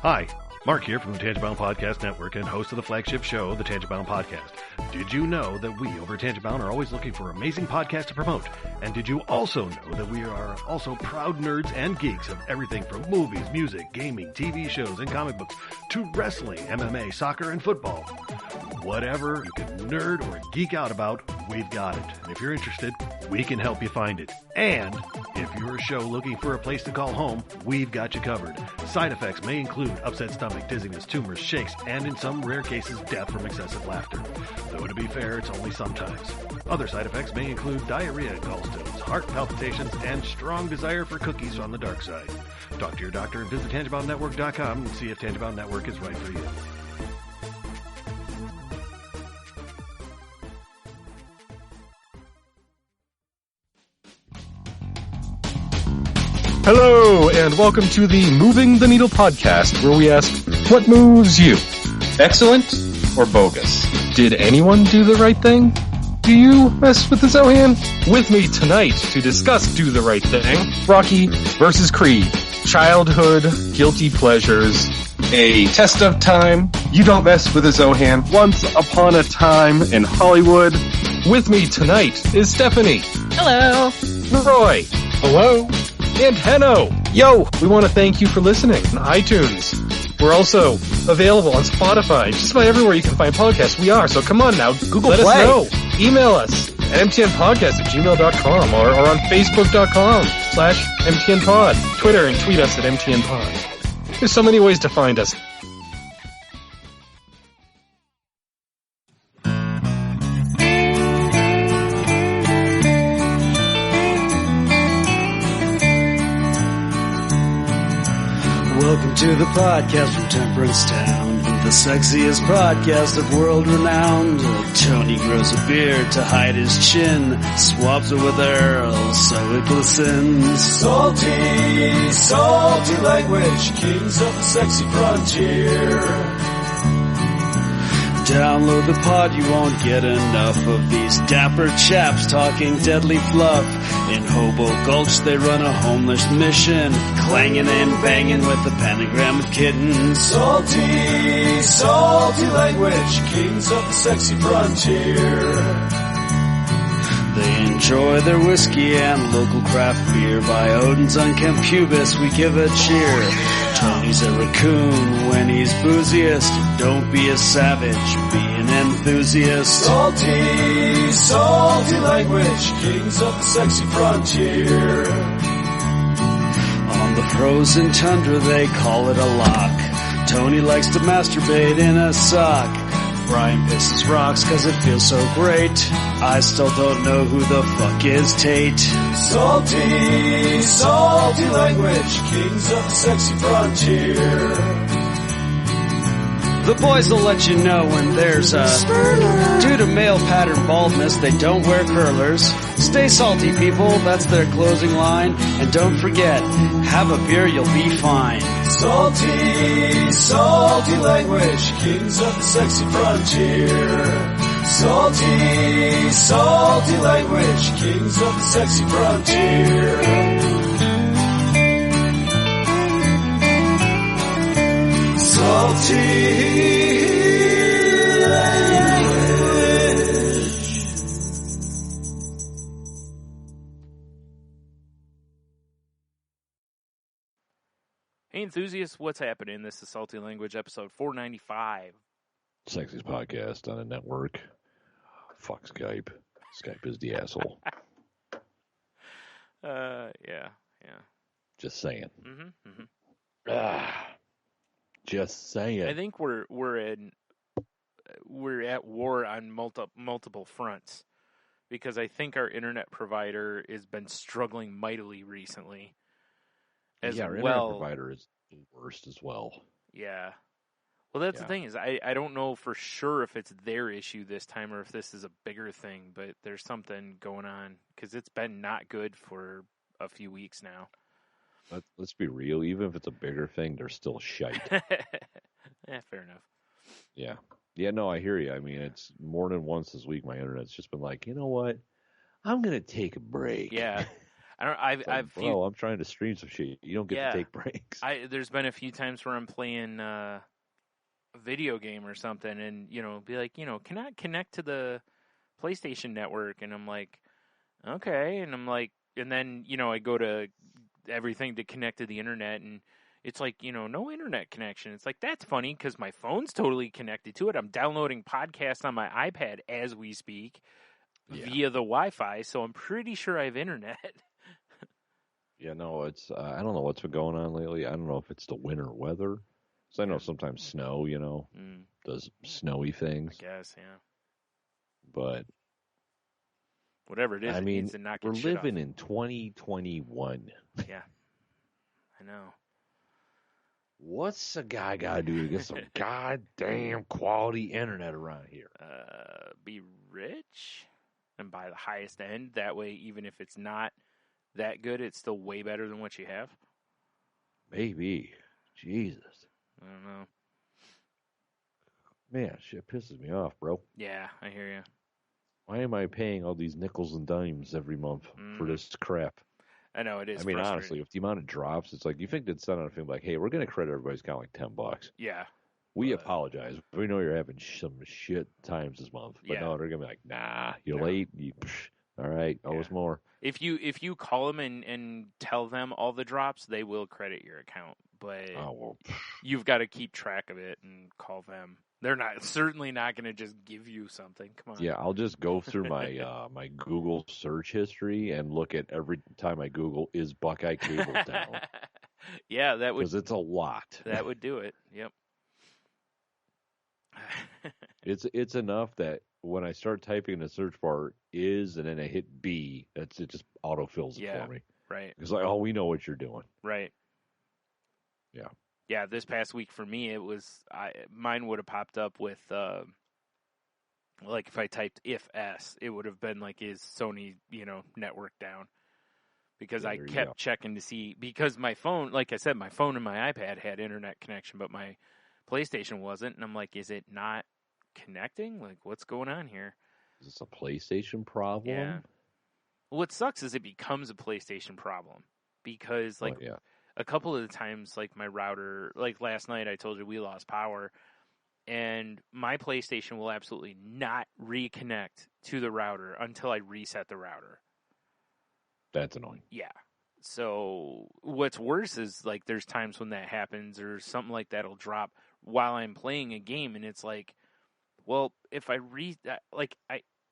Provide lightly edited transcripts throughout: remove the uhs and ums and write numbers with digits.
Hi, Mark here from the Tangibound Podcast Network and host of the flagship show, the Tangibound Podcast. Did you know that we over at Tangibound are always looking for amazing podcasts to promote? And did you also know that we are also proud nerds and geeks of everything from movies, music, gaming, TV shows, and comic books to wrestling, MMA, soccer, and football? Whatever you can nerd or geek out about, we've got it. And if you're interested, we can help you find it. And if you're a show looking for a place to call home, we've got you covered. Side effects may include upset stomach, dizziness, tumors, shakes, and in some rare cases, death from excessive laughter. Though to be fair, it's only sometimes. Other side effects may include diarrhea, gallstones, heart palpitations, and strong desire for cookies on the dark side. Talk to your doctor and visit TangiboundNetwork.com and see if Tangibound Network is right for you. Hello, and welcome to the Moving the Needle podcast, where we ask, what moves you? Excellent or bogus? Did anyone do the right thing? Do you mess with the Zohan? With me tonight to discuss Do the Right Thing, Rocky versus Creed, childhood, guilty pleasures, a test of time, you don't mess with the Zohan, once upon a time in Hollywood. With me tonight is Stephanie. Hello. Roy. Hello. And Henno. Yo, we want to thank you for listening on iTunes. We're also available on Spotify, just about everywhere you can find podcasts. We are, so come on now, Google let Play. us know. Email us at mtnpodcast@gmail.com or on facebook.com/mtnpod. Twitter and tweet us at mtnpod. There's so many ways to find us. Welcome to the podcast from Temperance Town, the sexiest podcast of world renowned. Tony grows a beard to hide his chin, swaps it with Earl so it glistens. Salty, salty language, kings of the sexy frontier. Download the pod, you won't get enough of these dapper chaps talking deadly fluff. In Hobo Gulch they run a homeless mission, clanging and banging with the pentagram of kittens. Salty, salty language, kings of the sexy frontier. They enjoy their whiskey and local craft beer. By Odin's unkempt pubis we give a cheer. Tony's a raccoon when he's booziest. Don't be a savage, be an enthusiast. Salty, salty language, kings of the sexy frontier. On the frozen tundra they call it a lock. Tony likes to masturbate in a sock. Brian pisses rocks cause it feels so great. I still don't know who the fuck is Tate. Salty, salty language, kings of the sexy frontier. The boys will let you know when there's a due to male pattern baldness, they don't wear curlers. Stay salty, people, that's their closing line. And don't forget, have a beer, you'll be fine. Salty, salty language, kings of the sexy frontier. Salty, salty language, kings of the sexy frontier. Salty language. Hey enthusiasts, what's happening? This is Salty Language, episode 495. Sexiest podcast on a network. Fuck Skype. Skype is the asshole. Yeah. Just saying. Mm-hmm. Just saying. I think we're at war on multiple fronts, because I think our internet provider has been struggling mightily recently. Our internet provider is the worst as well. Yeah. Well, that's the thing is I don't know for sure if it's their issue this time or if this is a bigger thing, but there's something going on because it's been not good for a few weeks now. Let's be real. Even if it's a bigger thing, they're still shite. Yeah, fair enough. Yeah. Yeah, no, I hear you. I mean, it's more than once this week my internet's just been like, you know what? I'm going to take a break. Yeah. I'm trying to stream some shit. You don't get to take breaks. There's been a few times where I'm playing a video game or something, and be like, can I connect to the PlayStation Network? And I'm like, okay, and I'm like, and then I go to everything to connect to the internet, and it's like, no internet connection. It's like, that's funny because my phone's totally connected to it. I'm downloading podcasts on my iPad as we speak via the Wi-Fi, so I'm pretty sure I have internet. Yeah, no, it's I don't know what's been going on lately. I don't know if it's the winter weather. So I know sometimes snow, does snowy things. I guess, yeah. But whatever it is, it needs to knock we're its shit living off. in 2021. Yeah, I know. What's a guy got to do to get some goddamn quality internet around here? Be rich and buy the highest end. That way, even if it's not that good, it's still way better than what you have. Maybe. Jesus. I don't know. Man, shit pisses me off, bro. Yeah, I hear you. Why am I paying all these nickels and dimes every month for this crap? I know, it is. I mean, honestly, if the amount of drops, it's like you think they'd send out a thing like, hey, we're going to credit everybody's account like $10. Yeah. We apologize. We know you're having some shit times this month. But no, they're going to be like, nah, you're late. All right, owe us more. If you call them and tell them all the drops, they will credit your account. But you've got to keep track of it and call them. They're certainly not going to just give you something. Come on. Yeah, I'll just go through my my Google search history and look at every time I Google, is Buckeye Cable down? Yeah, that would. Because it's a lot. That would do it. Yep. It's enough that when I start typing in the search bar is, and then I hit B, it just autofills it for me. Right. It's like, oh, we know what you're doing. Right. Yeah. Yeah, this past week for me, it was mine would have popped up with like if I typed if S, it would have been like, is Sony network down? Because I kept checking to see, because my phone, like I said, my phone and my iPad had internet connection, but my PlayStation wasn't, and I'm like, is it not connecting? Like, what's going on here? Is this a PlayStation problem? Yeah. What sucks is it becomes a PlayStation problem because a couple of the times, like my router, like last night I told you we lost power, and my PlayStation will absolutely not reconnect to the router until I reset the router. That's annoying. Yeah. So what's worse is like there's times when that happens or something like that'll drop while I'm playing a game, and it's like, well, if I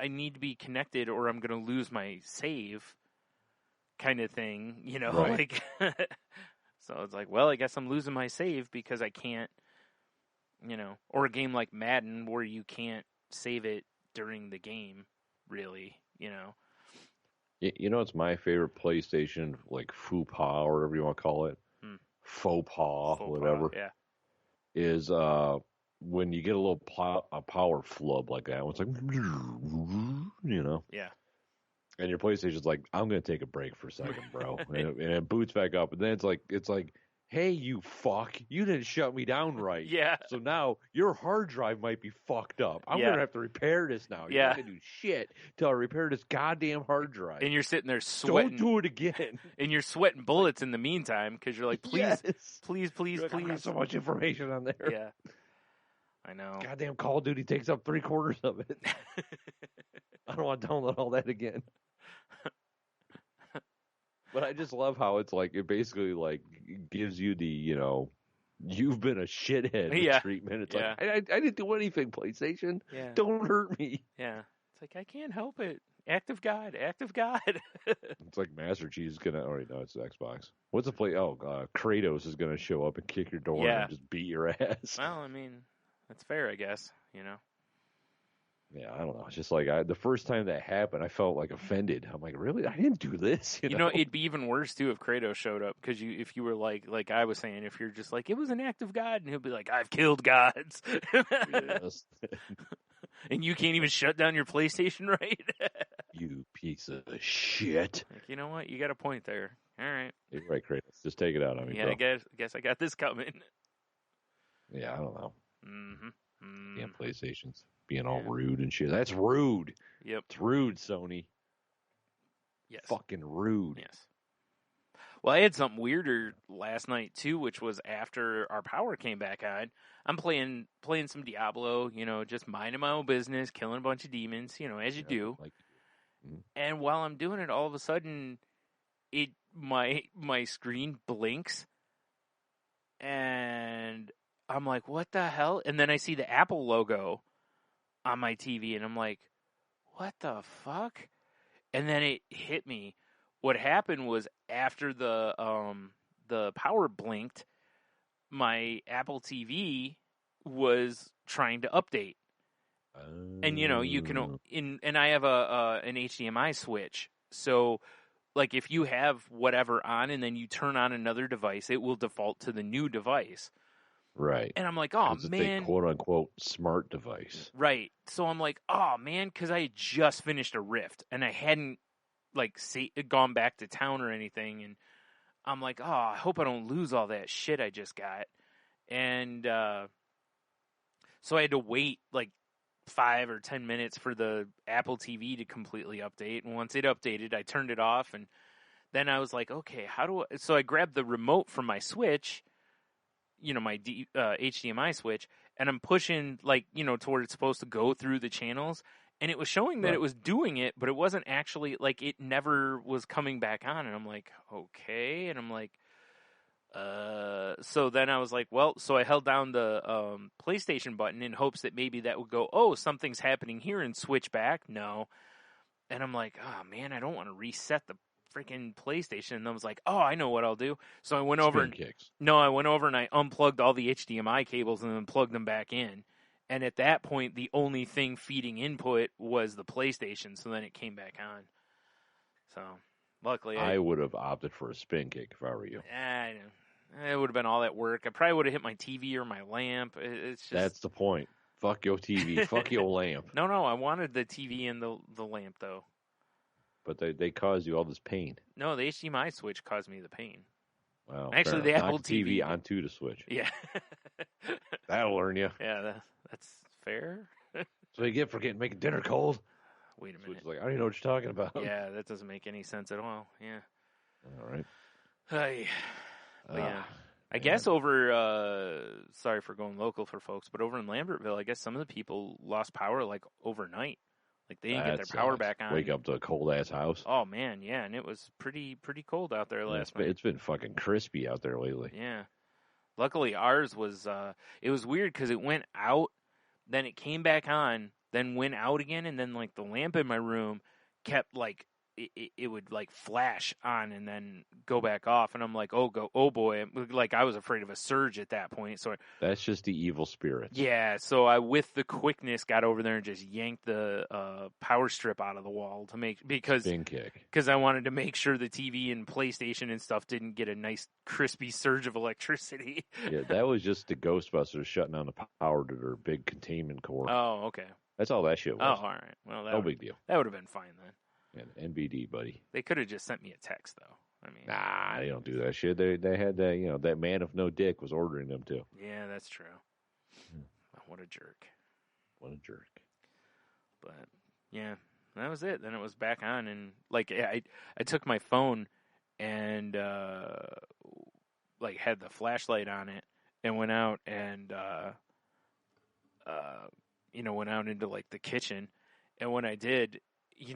I need to be connected or I'm going to lose my save kind of thing, right. So it's like, well, I guess I'm losing my save because I can't, or a game like Madden where you can't save it during the game, really, It's my favorite PlayStation, like faux pas or whatever you want to call it. Faux pas, whatever. Yeah. Is when you get a little power flub like that. It's like, Yeah. And your PlayStation's like, I'm going to take a break for a second, bro. and it boots back up. And then it's like, hey, you fuck, you didn't shut me down right. Yeah. So now your hard drive might be fucked up. I'm going to have to repair this now. You're not going to do shit till I repair this goddamn hard drive. And you're sitting there sweating. Don't do it again. And you're sweating bullets in the meantime because you're like, please, please. Like, I've got so much information on there. Yeah. I know. Goddamn Call of Duty takes up 3/4 of it. I don't want to download all that again. But I just love how it's like, it basically like gives you the, you've been a shithead treatment. It's like, I didn't do anything, PlayStation. Yeah. Don't hurt me. Yeah. It's like, I can't help it. Act of God. It's like Master Chief is going to, no, it's Xbox. What's the play? Oh, Kratos is going to show up and kick your door and just beat your ass. Well, I mean, that's fair, I guess, Yeah, I don't know. It's just like the first time that happened, I felt like offended. I'm like, really? I didn't do this. It'd be even worse too if Kratos showed up because if you were like I was saying, if you're just like, it was an act of God, and he'll be like, I've killed gods. Yes. And you can't even shut down your PlayStation, right? You piece of shit. Like, you know what? You got a point there. All right. You're right, Kratos. Just take it out on me. Yeah, bro. I guess I got this coming. Yeah, I don't know. Mm-hmm. Damn PlayStations being all rude and shit. That's rude. Yep. It's rude, Sony. Yes. Fucking rude. Yes. Well, I had something weirder last night too, which was after our power came back on. I'm playing some Diablo, just minding my own business, killing a bunch of demons, as you do. And while I'm doing it, all of a sudden, my screen blinks, and I'm like, "What the hell?" And then I see the Apple logo on my TV, and I'm like, "What the fuck?" And then it hit me. What happened was after the power blinked, my Apple TV was trying to update. And you can and I have an HDMI switch. So like if you have whatever on and then you turn on another device, it will default to the new device. Right. And I'm like, "Oh it's man, a quote unquote smart device." Right. So I'm like, "Oh man," cuz I had just finished a Rift and I hadn't gone back to town or anything, and I'm like, "Oh, I hope I don't lose all that shit I just got." And so I had to wait like 5 or 10 minutes for the Apple TV to completely update. And once it updated, I turned it off. And then I was like, okay, so I grabbed the remote from my Switch, my HDMI switch, and I'm pushing to where it's supposed to go through the channels. And it was showing that it was doing it, but it wasn't actually, it never was coming back on. And I'm like, okay. And I'm like, so then I was like, well, so I held down the PlayStation button in hopes that maybe that would go, oh, something's happening here, and switch back. No. And I'm like, oh man, I don't want to reset the freaking PlayStation. And I was like, oh, I know what I'll do. So I went over and I unplugged all the HDMI cables and then plugged them back in. And at that point, the only thing feeding input was the PlayStation. So then it came back on. So luckily, I would have opted for a spin kick if I were you. I know. It would have been all that work. I probably would have hit my TV or my lamp. It's just... That's the point. Fuck your TV. Fuck your lamp. No, I wanted the TV and the lamp, though. But they caused you all this pain. No, the HDMI switch caused me the pain. Well, actually, the Apple TV onto the Switch. Yeah. That'll learn you. Yeah, that's fair. So you get for making dinner cold. Wait a minute. Switch is like, I don't even know what you're talking about. Yeah, that doesn't make any sense at all. Yeah. All right. Yeah. I guess over, sorry for going local for folks, but over in Lambertville, I guess some of the people lost power overnight. They didn't get their power back on. Wake up to a cold ass house. Oh man, yeah, and it was pretty cold out there last night. It's been fucking crispy out there lately. Yeah. Luckily ours was, it was weird because it went out, then it came back on, then went out again, and then the lamp in my room kept it would flash on and then go back off, and I'm like, oh boy, I was afraid of a surge at that point. So that's just the evil spirits. Yeah, so I with the quickness got over there and just yanked the power strip out of the wall because I wanted to make sure the TV and PlayStation and stuff didn't get a nice crispy surge of electricity. Yeah, that was just the Ghostbusters shutting down the power to their big containment core. Oh, okay. That's all that shit was. Oh, all right. Well, no big deal. That would have been fine then. And NBD, buddy. They could have just sent me a text, though. I mean, nah, they don't do that shit. They had that, that man of no dick was ordering them too. Yeah, that's true. What a jerk. What a jerk. But yeah, that was it. Then it was back on, and I took my phone and had the flashlight on it and went out and went out into the kitchen, and when I did.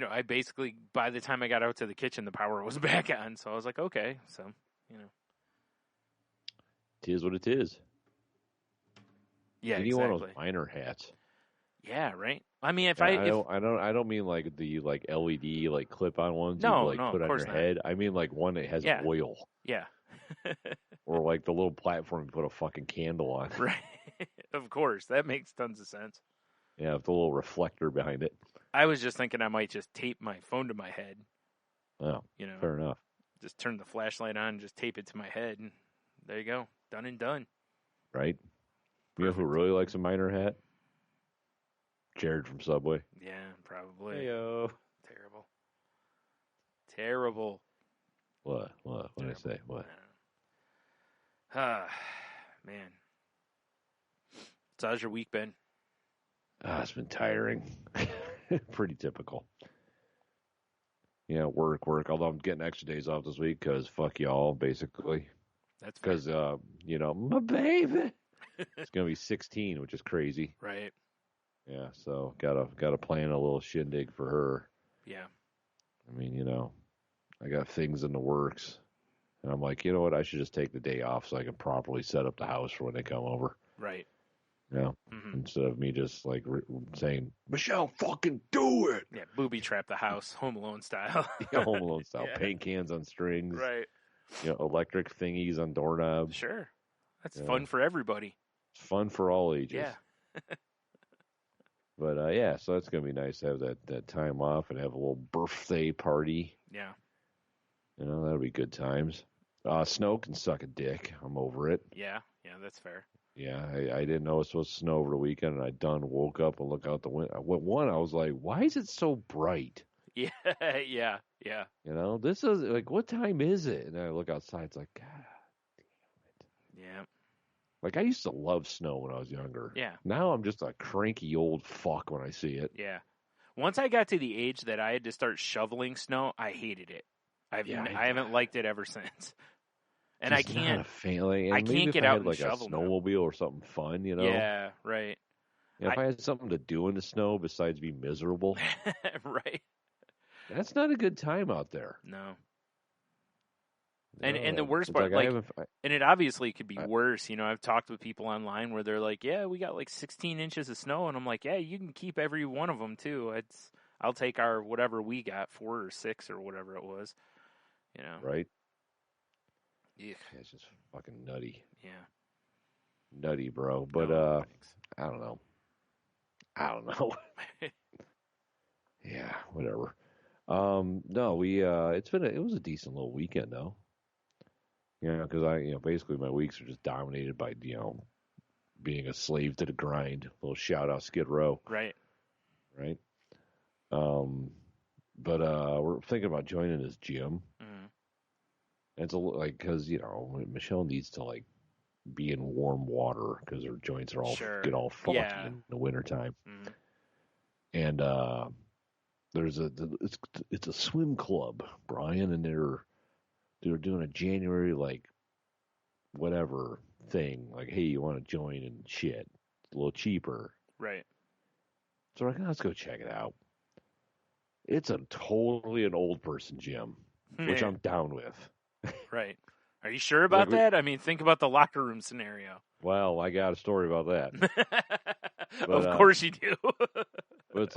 I basically, by the time I got out to the kitchen, the power was back on. So I was like, okay. So, It is what it is. Yeah, you exactly. One of those miner hats. Yeah, right. I mean, I don't mean the LED clip-on ones you put on your head. I mean one that has oil. Yeah. Or the little platform you put a fucking candle on. Right. Of course. That makes tons of sense. Yeah, with the little reflector behind it. I was just thinking I might just tape my phone to my head. Oh, fair enough. Just turn the flashlight on and just tape it to my head, and there you go. Done and done. Right? Perfect. You know who really likes a miner hat? Jared from Subway. Yeah, probably. Hey-o. Terrible. What did I say? What? Man. So how's your week been? It's been tiring. Pretty typical. work. Although I'm getting extra days off this week because fuck y'all, basically. That's because my baby. It's gonna be 16, which is crazy. Right. Yeah, so gotta plan a little shindig for her. Yeah. I mean, I got things in the works, and I'm like, you know what? I should just take the day off so I can properly set up the house for when they come over. Right. Instead of me just like saying, Michelle, fucking do it. Yeah, booby trap the house, Home Alone style. Yeah, Home Alone style. Yeah. Paint cans on strings. Right. Electric thingies on doorknobs. Sure. That's fun for everybody. It's fun for all ages. Yeah. But so it's gonna be nice to have that time off and have a little birthday party. Yeah. That'll be good times. Snow can suck a dick. I'm over it. Yeah, that's fair. Yeah, I didn't know it was supposed to snow over the weekend, and I woke up and looked out the window. I was like, why is it so bright? Yeah, yeah. This is like, what time is it? And I look outside, it's like, God damn it. Yeah. Like, I used to love snow when I was younger. Yeah. Now I'm just a cranky old fuck when I see it. Yeah. Once I got to the age that I had to start shoveling snow, I hated it. I haven't liked it ever since. And I can't. Not a fan. Like, I can't get out and like shovel a snowmobile or something fun, Yeah, right. If I had something to do in the snow besides be miserable, right. That's not a good time out there. No. And the worst part, and it obviously could be worse. I've talked with people online where they're like, "Yeah, we got like 16 inches of snow," and I'm like, "Yeah, you can keep every one of them too. I'll take our whatever we got, 4 or 6 or whatever it was." Right? Yeah, it's just fucking nutty. Yeah, nutty, bro. But I don't know. Yeah, whatever. No, it was a decent little weekend though. Because basically my weeks are just dominated by being a slave to the grind. A little shout out Skid Row. Right. But we're thinking about joining this gym. Mm-hmm. And it's because Michelle needs to be in warm water because her joints are get all funky in the wintertime. Mm-hmm. And it's a swim club, Brian, and they're doing a January whatever thing, hey, you want to join and shit. It's a little cheaper. Right. So we're like, let's go check it out. It's totally an old person gym, which I'm down with. Right. Are you sure about that? I mean, think about the locker room scenario. Well, I got a story about that. Of course you do. But it's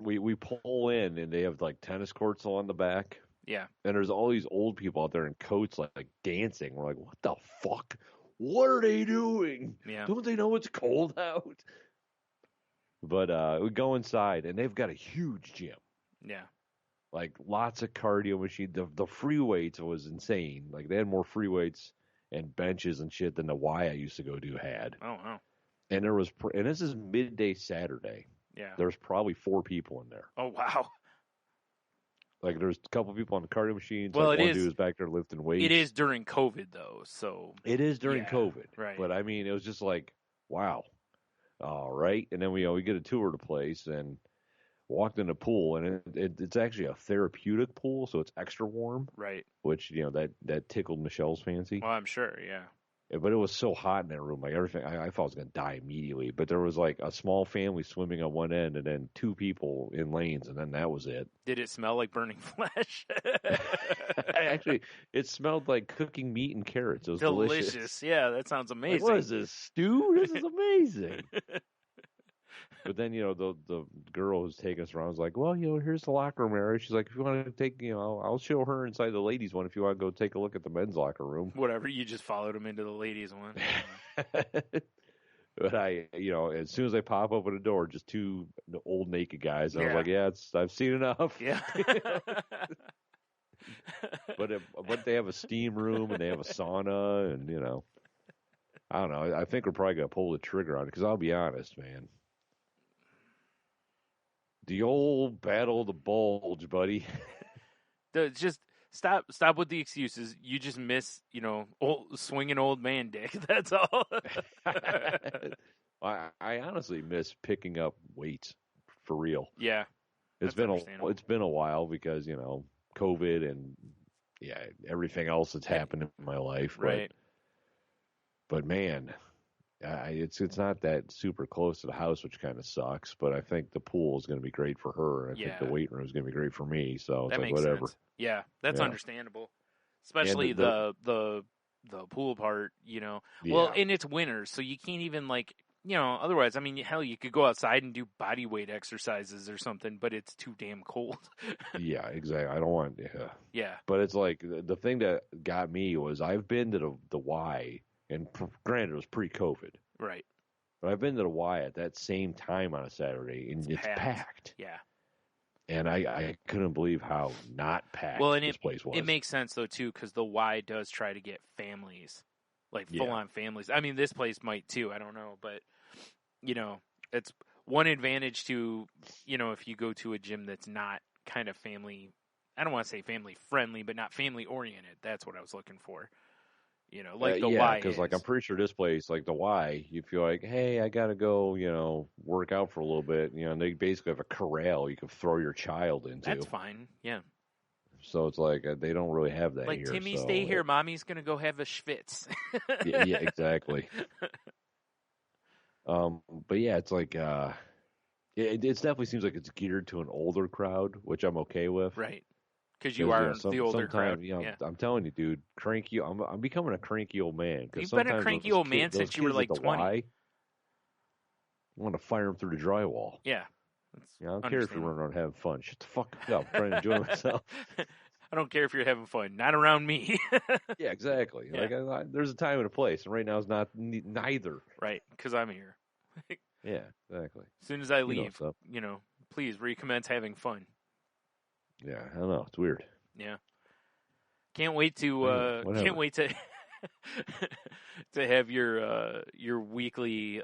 we pull in and they have tennis courts along the back. Yeah. And there's all these old people out there in coats dancing. We're like, what the fuck? What are they doing? Yeah. Don't they know it's cold out? But we go inside and they've got a huge gym. Yeah. Lots of cardio machines. The free weights was insane. They had more free weights and benches and shit than the Y I used to go to had. Oh, wow. And this is midday Saturday. Yeah. There's probably 4 people in there. Oh, wow. There's a couple people on the cardio machines. Well, one dude was back there lifting weights. It is during COVID, though, so. It is during COVID. Right. But, I mean, it was just wow. All right. And then we get a tour of the place and walked in the pool. And it's actually a therapeutic pool, so it's extra warm. Right. Which, that tickled Michelle's fancy. Well, I'm sure, yeah. But it was so hot in that room, everything. I thought I was going to die immediately. But there was a small family swimming on one end, and then 2 people in lanes, and then that was it. Did it smell like burning flesh? Actually, it smelled like cooking meat and carrots. It was delicious. Yeah, that sounds amazing. What is this, stew? This is amazing. But then, the girl who's taking us around was like, well, here's the locker room area. She's like, if you want to take, I'll show her inside the ladies' one if you want to go take a look at the men's locker room. Whatever. You just followed them into the ladies' one. But as soon as I pop open the door, just 2 old naked guys. And I was like, yeah, I've seen enough. Yeah. But they have a steam room and they have a sauna and, I don't know. I think we're probably going to pull the trigger on it because I'll be honest, man. The old battle of the bulge, buddy. Just stop with the excuses. You just miss, swinging old man dick. That's all. I honestly miss picking up weights for real. Yeah. It's been a while because, COVID and everything else that's happened in my life. Right. But man, it's not that super close to the house, which kind of sucks. But I think the pool is going to be great for her. I think the weight room is going to be great for me. So it's that like makes whatever. Sense. Yeah, that's understandable. Especially the pool part, Well, and it's winter, so you can't even otherwise, I mean, hell, you could go outside and do body weight exercises or something, but it's too damn cold. Yeah, exactly. I don't want. Yeah. But it's like the thing that got me was I've been to the Y, and granted it was pre-COVID. Right. But I've been to the Y at that same time on a Saturday, and it's packed. Yeah. And I couldn't believe how not packed this place was. It makes sense, though, too, because the Y does try to get families, like full-on families. I mean, this place might, too. I don't know. But, it's one advantage to, if you go to a gym that's not kind of family, I don't want to say family-friendly, but not family-oriented. That's what I was looking for. Like the Y because I'm pretty sure this place, like the Y, you feel like, hey, I got to go, work out for a little bit. And they basically have a corral you can throw your child into. That's fine, yeah. So it's like they don't really have that like, here. Like, Timmy, so stay here. Mommy's going to go have a schwitz. yeah, exactly. But yeah, it's like, it definitely seems like it's geared to an older crowd, which I'm okay with. Right. Because you are the older crowd. I'm telling you, dude, cranky. I'm becoming a cranky old man. You've been a cranky old man since you were like 20. I want to fire them through the drywall. Yeah. I don't care if you're running around having fun. Shut the fuck up. I'm trying to enjoy myself. I don't care if you're having fun. Not around me. Yeah, exactly. Yeah. Like there's a time and a place, and right now is not neither. Right, because I'm here. Yeah, exactly. As soon as I leave, please recommence having fun. Yeah, I don't know. It's weird. Yeah, can't wait to to have your weekly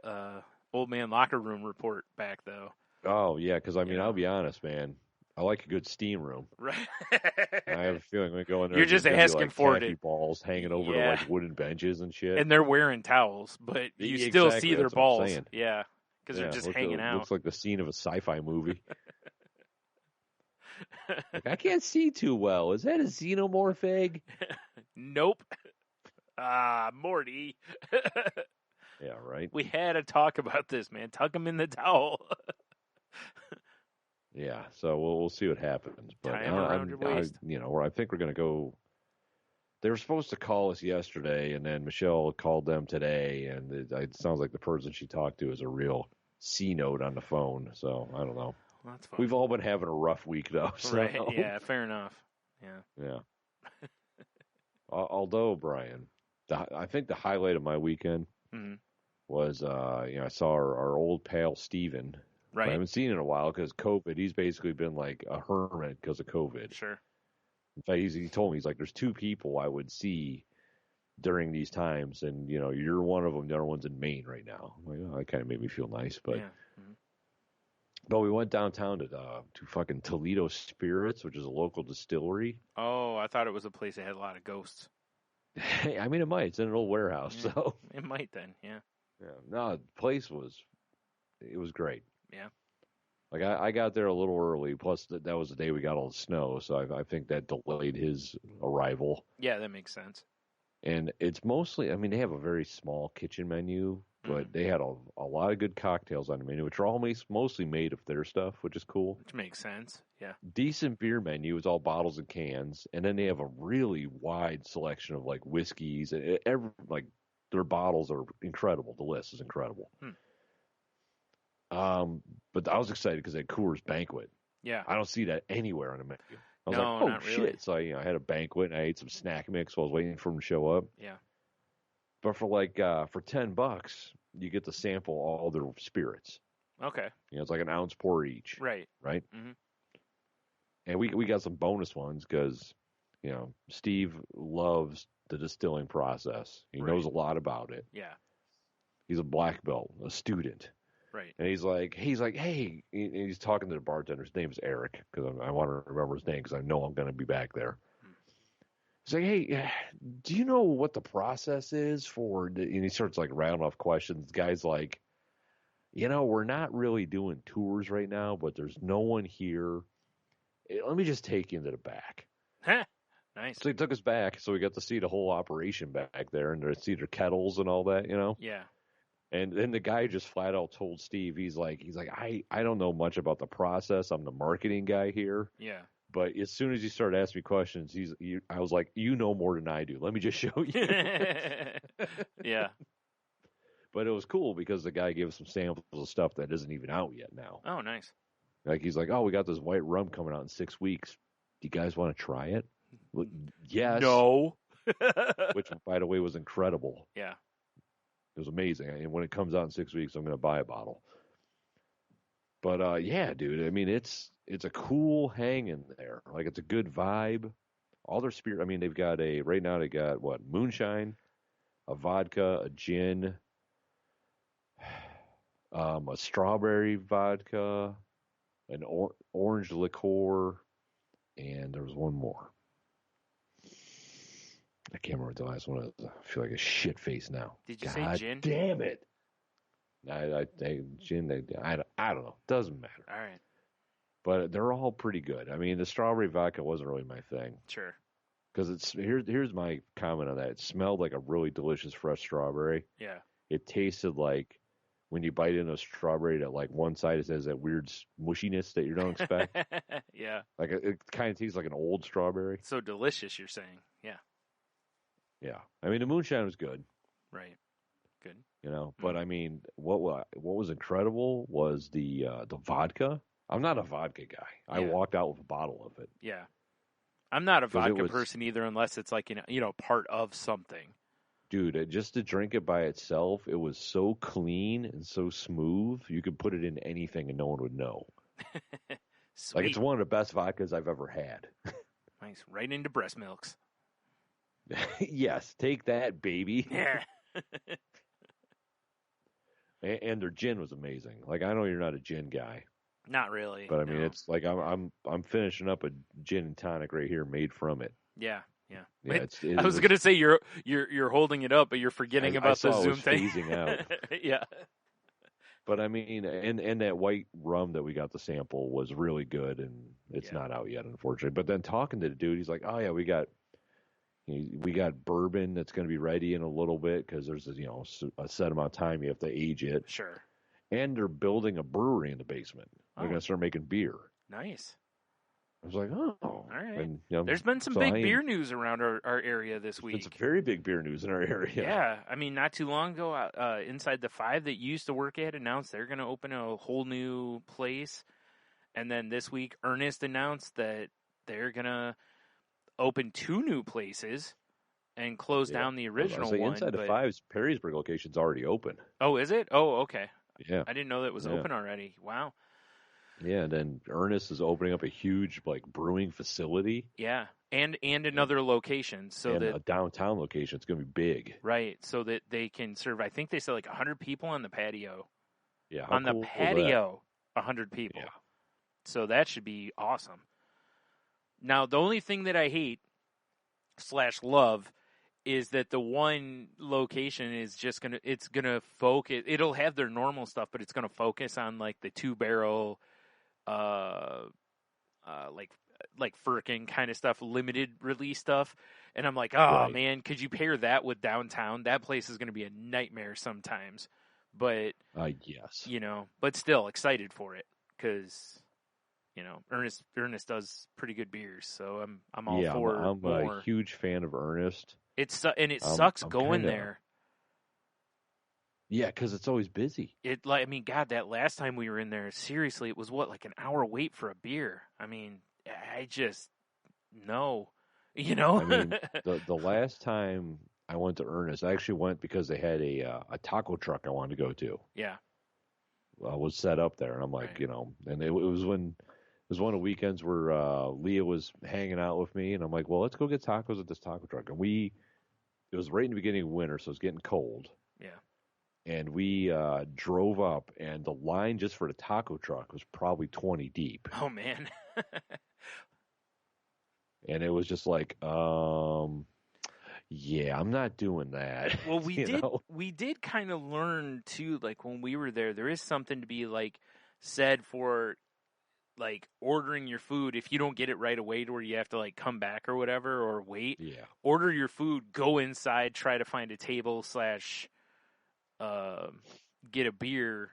old man locker room report back though. Oh yeah, because I'll be honest, man. I like a good steam room. Right. I have a feeling we go in there. You're just asking for it. Balls hanging over to like wooden benches and shit. And they're wearing towels, but you still see their balls. Yeah, because they're just hanging out. Looks like the scene of a sci-fi movie. Like, I can't see too well. Is that a xenomorph egg? Nope. Morty. Yeah, right. We had a talk about this, man. Tuck him in the towel. Yeah, so we'll see what happens. But tie him around your waist. I think we're going to go. They were supposed to call us yesterday, and then Michelle called them today, and it sounds like the person she talked to is a real C note on the phone. So I don't know. Well, that's fun. We've all been having a rough week, though. So. Right? Yeah, fair enough. Yeah. Although, Brian, I think the highlight of my weekend was, I saw our old pal Steven. Right. I haven't seen him in a while because COVID. He's basically been like a hermit because of COVID. Sure. In fact, he told me, he's like, there's two people I would see during these times, and you're one of them. The other one's in Maine right now. I'm like, oh, that kind of made me feel nice, but. Yeah. But we went downtown to fucking Toledo Spirits, which is a local distillery. Oh, I thought it was a place that had a lot of ghosts. I mean, it might. It's in an old warehouse, so it might then. Yeah. Yeah. No, the place was great. Yeah. Like I got there a little early. Plus, that was the day we got all the snow, so I think that delayed his arrival. Yeah, that makes sense. And it's mostly, I mean, they have a very small kitchen menu, but they had a lot of good cocktails on the menu, which are always mostly made of their stuff, which is cool. Which makes sense. Yeah. Decent beer menu is all bottles and cans, and then they have a really wide selection of like whiskeys. And like their bottles are incredible. The list is incredible. But I was excited because they had Coors Banquet. Yeah. I don't see that anywhere on the menu. I was no, like, oh, not shit. Really. So, I had a banquet and I ate some snack mix while I was waiting for them to show up. Yeah. But for for $10, you get to sample all their spirits. Okay. It's like an ounce pour each. Right. Right? Mm-hmm. And we got some bonus ones because, Steve loves the distilling process. He knows a lot about it. Yeah. He's a black belt, a student. Right. And he's like, hey, and he's talking to the bartender. His name is Eric, because I want to remember his name because I know I'm going to be back there. He's like, hey, do you know what the process is for? And he starts like rounding off questions. The guy's like, we're not really doing tours right now, but there's no one here. Let me just take you into the back. Nice. So he took us back, so we got to see the whole operation back there, and to see their kettles and all that, Yeah. And then the guy just flat out told Steve, he's like, I don't know much about the process. I'm the marketing guy here. Yeah. But as soon as he started asking me questions, I was like, you know more than I do. Let me just show you. Yeah. But it was cool because the guy gave us some samples of stuff that isn't even out yet now. Oh, nice. Like, he's like, oh, we got this white rum coming out in 6 weeks. Do you guys want to try it? Well, yes. No. Which, by the way, was incredible. Yeah. It was amazing. And when it comes out in 6 weeks, I'm going to buy a bottle. But, yeah, dude, I mean, it's a cool hang in there. Like, it's a good vibe. All their spirit, I mean, right now they got, moonshine, a vodka, a gin, a strawberry vodka, an orange liqueur, and there was one more. I can't remember what the last one was. I feel like a shit face now. Did you say gin? Damn it! Gin. I don't know. Doesn't matter. All right. But they're all pretty good. I mean, the strawberry vodka wasn't really my thing. Sure. Because here's my comment on that. It smelled like a really delicious fresh strawberry. Yeah. It tasted like when you bite into a strawberry that like one side has that weird mushiness that you don't expect. Yeah. Like it kind of tastes like an old strawberry. So delicious, you're saying. Yeah. Yeah. I mean, the moonshine was good. Right. Good. But I mean, what was incredible was the vodka. I'm not a vodka guy. I walked out with a bottle of it. Yeah. I'm not a vodka person either, unless it's like, part of something. Dude, just to drink it by itself, it was so clean and so smooth. You could put it in anything and no one would know. Like, it's one of the best vodkas I've ever had. Nice. Right into breast milks. Yes, take that, baby. Yeah. And their gin was amazing. Like, I know you're not a gin guy. Not really. But I mean, it's like I'm finishing up a gin and tonic right here made from it. Yeah. Yeah, I was gonna say you're holding it up, but you're forgetting about the Zoom thing. Phasing out. Yeah. But I mean, and that white rum that we got to sample was really good, and it's not out yet, unfortunately. But then talking to the dude, he's like, "Oh yeah, we got bourbon that's going to be ready in a little bit because there's a set amount of time you have to age it." Sure. And they're building a brewery in the basement. They're going to start making beer. Nice. I was like, oh. All right. And, there's been some big beer news around our area this week. It's very big beer news in our area. Yeah. I mean, not too long ago, Inside the Five that you used to work at announced they're going to open a whole new place. And then this week, Ernest announced that they're going to open 2 new places and close down the original one. Inside the Five's Perrysburg location's already open. Oh, is it? Oh, okay. Yeah. I didn't know that it was open already. Wow. Yeah, and then Ernest is opening up a huge brewing facility. Yeah, and another location, so and that a downtown location. It's going to be big, right? So that they can serve. I think they said 100 people on the patio. Yeah, on the patio, 100 people. Yeah. So that should be awesome. Now, the only thing that I hate / love is that the one location is just it's gonna focus. It'll have their normal stuff, but it's gonna focus on the 2-barrel. Like Firkin kind of stuff, limited release stuff, and I'm like, man, could you pair that with downtown? That place is going to be a nightmare sometimes, but yes, but still excited for it because Ernest does pretty good beers, so I'm all for. I'm more. A huge fan of Ernest. It sucks going there. Yeah, because it's always busy. God, that last time we were in there, seriously, it was an hour wait for a beer. I mean, I just no, I mean, the last time I went to Ernest, I actually went because they had a taco truck I wanted to go to. Yeah, was set up there, and I'm like, right. And it was one of the weekends where Leah was hanging out with me, and I'm like, well, let's go get tacos at this taco truck, and it was right in the beginning of winter, so it's getting cold. Yeah. And we drove up, and the line just for the taco truck was probably 20 deep. Oh, man. And it was just like, Yeah, I'm not doing that. Well, you know? we did kind of learn too, like when we were there is something to be like said for like ordering your food. If you don't get it right away to where you have to like come back or whatever or wait, Yeah. order your food, go inside, try to find a table / get a beer,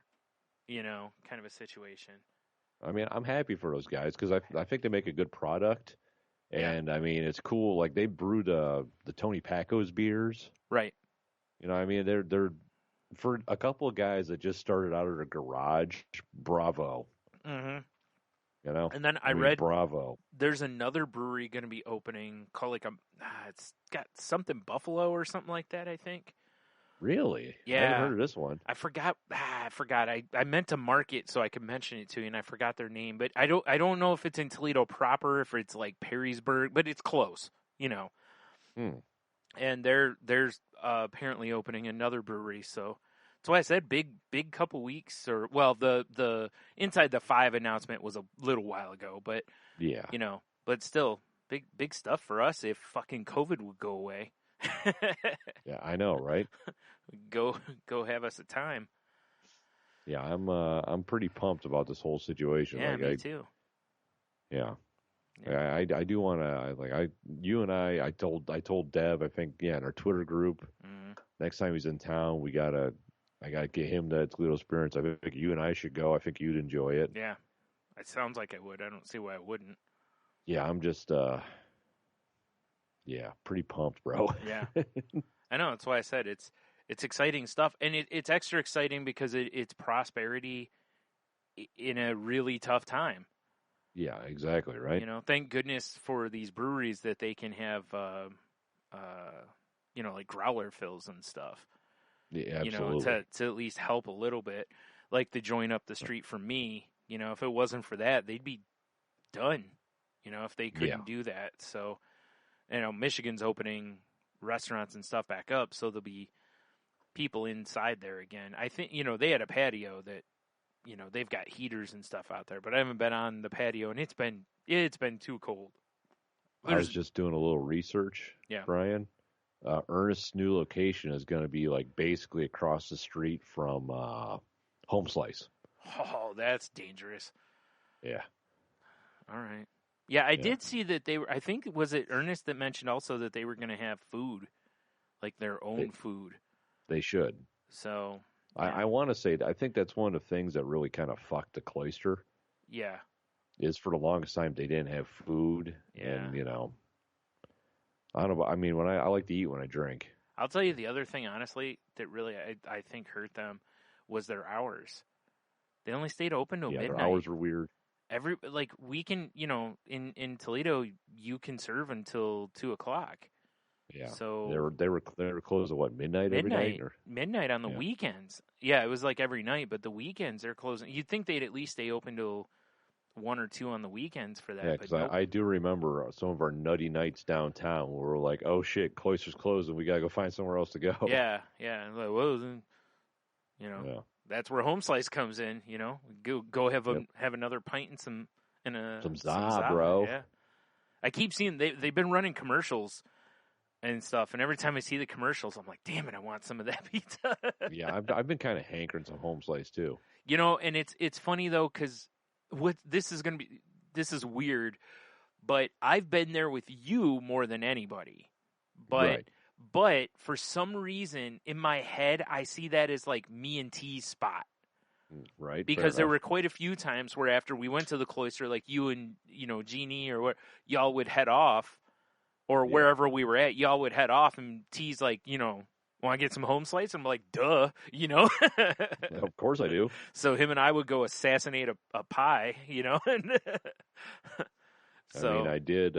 kind of a situation. I mean, I'm happy for those guys because I think they make a good product. Yeah. And, I mean, it's cool. Like, they brewed the Tony Pacco's beers. Right. You know, I mean, they're for a couple of guys that just started out at a garage, bravo. Mm-hmm. You know? And then I mean, read bravo. there's another brewery going to be opening called it's got something Buffalo or something like that, I think. Really? Yeah. I haven't heard of this one. I forgot. I meant to mark it so I could mention it to you, and I forgot their name. But I don't know if it's in Toledo proper, if it's like Perrysburg, but it's close, And there's apparently opening another brewery, so that's why I said big couple weeks. Or well, the Inside the Five announcement was a little while ago, but Yeah. but still big stuff for us if fucking COVID would go away. Yeah, I know, right? Go have us a time. Yeah, I'm pretty pumped about this whole situation. Yeah, like, me too. Yeah. Yeah. I do want to you and I told Dev, I think, in our Twitter group, next time he's in town, I gotta get him the Toledo experience. I think you and I should go. I think you'd enjoy it. Yeah, it sounds like I would. I don't see why I wouldn't. Yeah, I'm just pretty pumped, bro. Yeah, I know. That's why I said it's exciting stuff, and it's extra exciting because it's prosperity in a really tough time. Yeah, exactly, right? Thank goodness for these breweries that they can have, like growler fills and stuff. Yeah, absolutely. To at least help a little bit, like the joint up the street from me. If it wasn't for that, they'd be done. If they couldn't do that. So, Michigan's opening restaurants and stuff back up, so there'll be people inside there again. I think, they had a patio that, they've got heaters and stuff out there, but I haven't been on the patio, and it's been too cold. I was just doing a little research, Brian. Ernest's new location is going to be like basically across the street from Home Slice. Oh, that's dangerous. Yeah. All right. Yeah, I did see that they were. I think was it Ernest that mentioned also that they were going to have food, like their own food. They should. So I want to say that I think that's one of the things that really kind of fucked the Cloister. Yeah. Is for the longest time they didn't have food, and I don't know. I mean, when I like to eat when I drink. I'll tell you the other thing, honestly, that really I think hurt them was their hours. They only stayed open till midnight. Their hours were weird. We can, in Toledo, you can serve until 2:00. Yeah. So they were closed at what, midnight every night? Or? Midnight on the weekends. Yeah, it was like every night, but the weekends they're closing. You'd think they'd at least stay open till 1 or 2 on the weekends for that. Yeah, because I do remember some of our nutty nights downtown where we're like, oh shit, Cloister's closed and we gotta go find somewhere else to go. Yeah. Like, well, then, that's where Home Slice comes in. Go have another pint and some za, bro. Yeah, I keep seeing they've been running commercials and stuff, and every time I see the commercials, I'm like, damn it, I want some of that pizza. Yeah, I've been kind of hankering some Home Slice too. And it's funny though because this is weird, but I've been there with you more than anybody, But for some reason, in my head, I see that as like me and T's spot. Right. Because there were quite a few times where after we went to the Cloister, like you and, Jeannie or what, y'all would head off, or wherever we were at, y'all would head off, and T's like, want to get some Home Slice? I'm like, duh, Of course I do. So him and I would go assassinate a pie, So, I mean, I did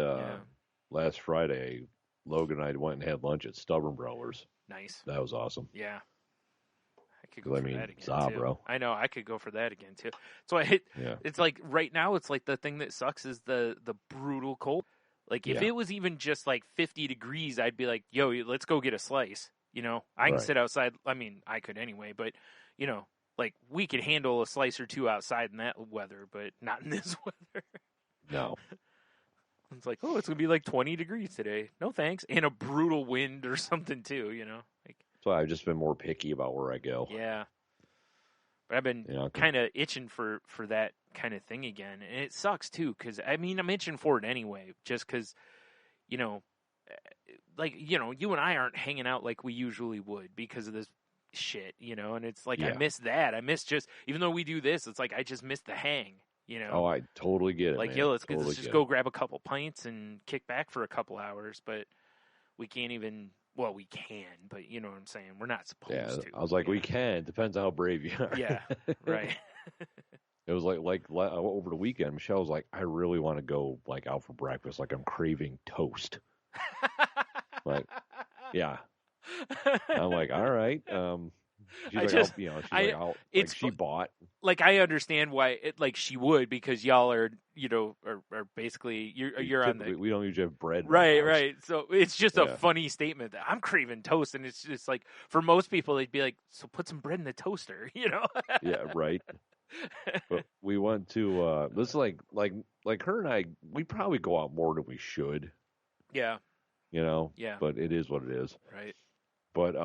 last Friday. Logan and I went and had lunch at Stubborn Growers. Nice. That was awesome. Yeah. I could go for that again, too. Bro. I know, I could go for that again, too. So it's like, right now, it's like the thing that sucks is the brutal cold. Like, if it was even just like 50 degrees, I'd be like, yo, let's go get a slice. I can sit outside. I mean, I could anyway, but, like, we could handle a slice or two outside in that weather, but not in this weather. No. It's like, oh, it's going to be like 20 degrees today. No thanks. And a brutal wind or something too, you know? Like, So I've just been more picky about where I go. yeah. But I've been kind of itching for that kind of thing again. And it sucks too, because, I mean, I'm itching for it anyway, just because, you know, like, you know, you and I aren't hanging out like we usually would because of this shit, you know? And it's like, I miss that. I miss just, even though we do this, it's like, I just miss the hang, you know? Oh, I totally get it, like, man. yo, let's totally just go grab a couple pints and kick back for a couple hours, but we can't even... Well, we can, but you know what I'm saying? We're not supposed to. I was like, we can. Depends on how brave you are. Yeah, right. It was like over the weekend, Michelle was like, I really want to go like out for breakfast. Like I'm craving toast. Like, yeah. I'm like, all right. She bought. Like, I understand why she would, because y'all are, you know, are basically you're on the. We don't usually have bread. Right. So it's just a funny statement that I'm craving toast, and it's just like, for most people they'd be like, so put some bread in the toaster, you know? Yeah, right. But we went to this is like her and I. We probably go out more than we should. Yeah. You know. Yeah. But it is what it is. Right. But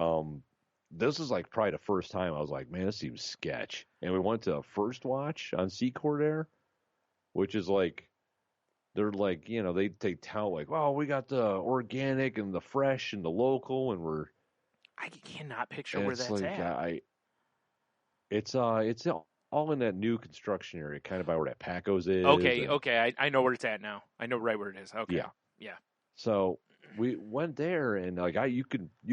this is like probably the first time I was like, man, this seems sketch. And we went to First Watch on Seacourt Air, which is like, they're like, you know, they tell like, well, we got the organic and the fresh and the local, and I cannot picture where that's at. It's all in that new construction area, kind of by where that Paco's is. Okay, I know where it's at now. I know right where it is. Okay, yeah. So we went there, and like you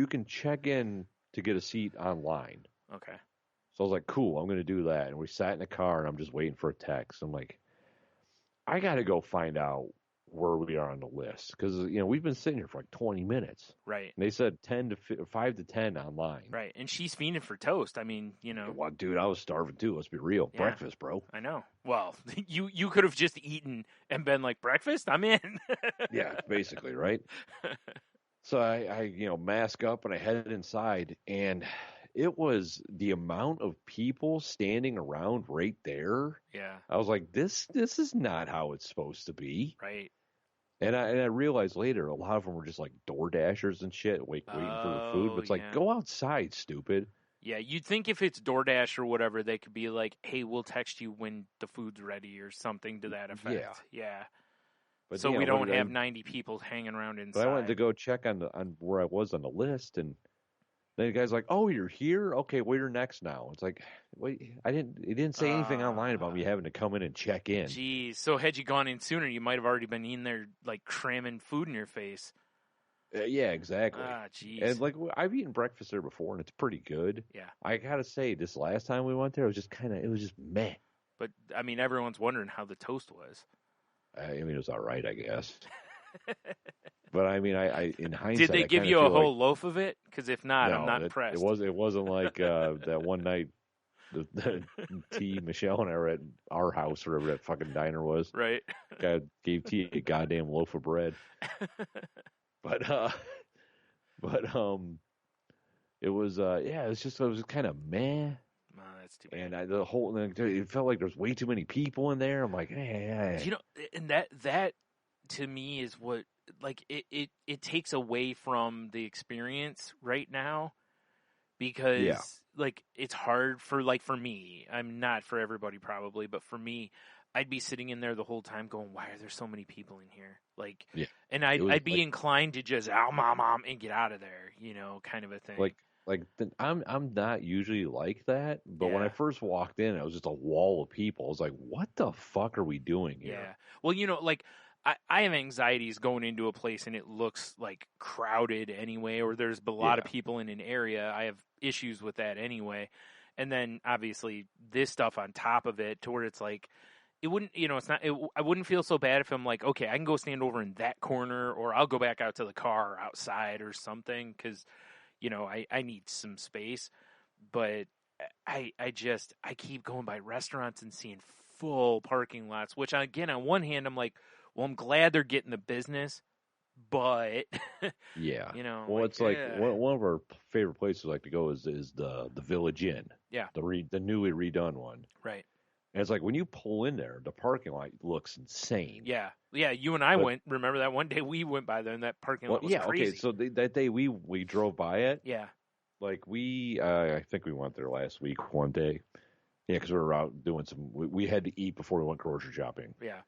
can check in to get a seat online. Okay. So I was like, cool, I'm going to do that. And we sat in the car, and I'm just waiting for a text. I'm like, I got to go find out where we are on the list. Because, you know, we've been sitting here for like 20 minutes. Right. And they said 5 to 10 online. Right. And she's fiending for toast. I mean, you know. Well, dude, I was starving too. Let's be real. Yeah. Breakfast, bro. I know. Well, you could have just eaten and been like, breakfast? I'm in. Yeah, basically, right? So I mask up and I headed inside, and it was the amount of people standing around right there. Yeah. I was like, this is not how it's supposed to be. Right. And I realized later a lot of them were just like door dashers and shit, waiting for the food. But it's like, go outside, stupid. Yeah, you'd think if it's DoorDash or whatever, they could be like, hey, we'll text you when the food's ready or something to that effect. Yeah. But, so we don't have 90 people hanging around inside. But I went to go check on where I was on the list, and then the guy's like, "Oh, you're here? Okay, well, you're next now." It's like, wait, it didn't say anything online about me having to come in and check in. Geez, so had you gone in sooner, you might have already been in there like cramming food in your face. Yeah, exactly. Geez. And like I've eaten breakfast there before, and it's pretty good. Yeah. I gotta say, this last time we went there, it was just meh. But I mean, everyone's wondering how the toast was. I mean, it was all right, I guess. But I mean, I in hindsight, did they give you a whole loaf of it? Because if not, no, I'm not impressed. It wasn't like that one night the T, Michelle and I were at our house, or whatever that fucking diner was. Right. God gave T a goddamn loaf of bread. But it was it was kind of meh. Oh, that's too bad. And it felt like there's way too many people in there. I'm like, You know, and that to me is what, like, it takes away from the experience right now, because like it's hard for me. I'm not for everybody probably, but for me, I'd be sitting in there the whole time going, why are there so many people in here? Like, and I'd be inclined to just mom and get out of there, you know, kind of a thing. I'm not usually like that, but when I first walked in, it was just a wall of people. I was like, what the fuck are we doing here? Yeah. Well, you know, like, I have anxieties going into a place and it looks like crowded anyway, or there's a lot of people in an area. I have issues with that anyway. And then obviously this stuff on top of it, to where it's like, it wouldn't, you know, I wouldn't feel so bad if I'm like, okay, I can go stand over in that corner, or I'll go back out to the car or outside or something, because, you know, I need some space. But I keep going by restaurants and seeing full parking lots, which, again, on one hand, I'm like, well, I'm glad they're getting the business, but yeah, you know, well, it's like one of our favorite places like to go is the Village Inn, yeah, the newly redone one, right. And it's like when you pull in there, the parking lot looks insane. Yeah. You and I went. Remember that one day we went by there, and that parking lot was crazy. Okay. So that day we drove by it. Yeah. Like I think we went there last week one day. Yeah, because we were out doing we had to eat before we went grocery shopping. Yeah.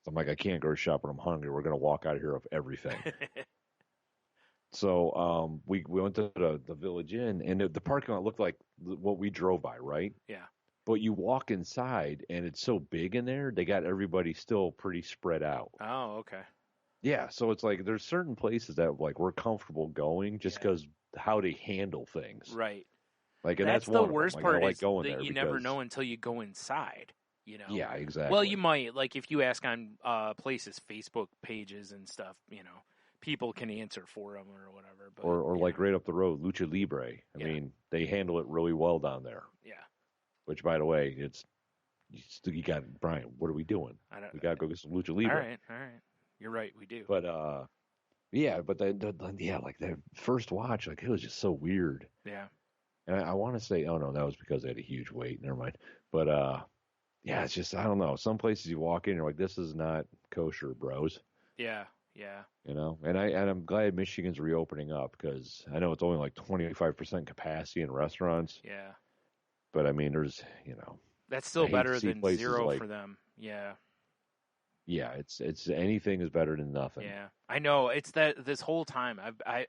So I'm like, I can't grocery shop when I'm hungry. We're gonna walk out of here of everything. So we went to the Village Inn, and the parking lot looked like what we drove by, right? Yeah. But you walk inside, and it's so big in there, they got everybody still pretty spread out. Oh, okay. Yeah, so it's like there's certain places that like we're comfortable going just because how they handle things. Right. Like, and that's one the worst of them. part I like is going that there you never know until you go inside. You know. Yeah, exactly. Well, you might, like, if you ask on places, Facebook pages and stuff, you know, people can answer for them or whatever. But, or like right up the road, Lucha Libre. I mean, they handle it really well down there. Yeah. Which, by the way, you got Brian. What are we doing? We got to go get some Lucha Libre. All right. You're right, we do. But but like the first watch, like it was just so weird. Yeah. And I want to say, oh no, that was because they had a huge wait. Never mind. But yeah, it's just I don't know. Some places you walk in, you're like, this is not kosher, bros. Yeah. You know, and I'm glad Michigan's reopening up because I know it's only like 25% capacity in restaurants. Yeah. But I mean, there's that's still better than zero for them. Yeah. Yeah, it's anything is better than nothing. Yeah, I know. It's that this whole time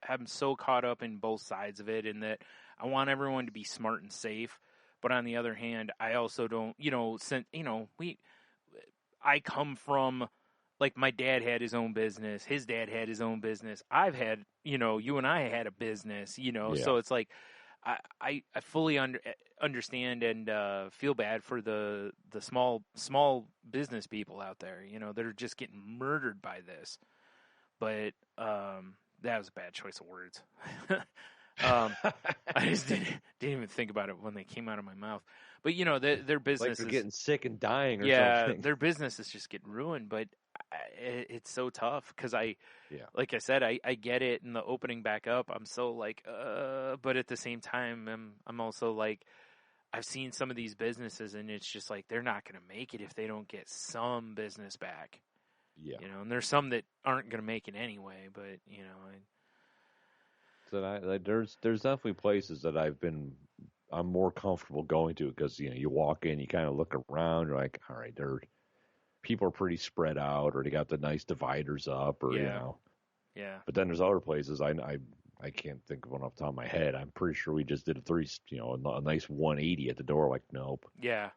I'm so caught up in both sides of it, in that I want everyone to be smart and safe, but on the other hand, I also don't. I come from, like, my dad had his own business, his dad had his own business. I've had, you and I had a business, so it's like I fully understand and feel bad for the small business people out there, that are just getting murdered by this. But that was a bad choice of words. I just didn't even think about it when they came out of my mouth. But their business like they're getting sick and dying. Or something. Their business is just getting ruined. But it's so tough because like I said, I get it. In the opening back up, I'm so like, but at the same time, I'm also like, I've seen some of these businesses, and it's just like they're not going to make it if they don't get some business back. Yeah, and there's some that aren't going to make it anyway. But so there's definitely places that I'm more comfortable going to because you walk in, you kind of look around, you're like, all right, people are pretty spread out, or they got the nice dividers up, or Yeah. But then there's other places I can't think of one off the top of my head. I'm pretty sure we just did a nice 180 at the door. Like, nope. Yeah.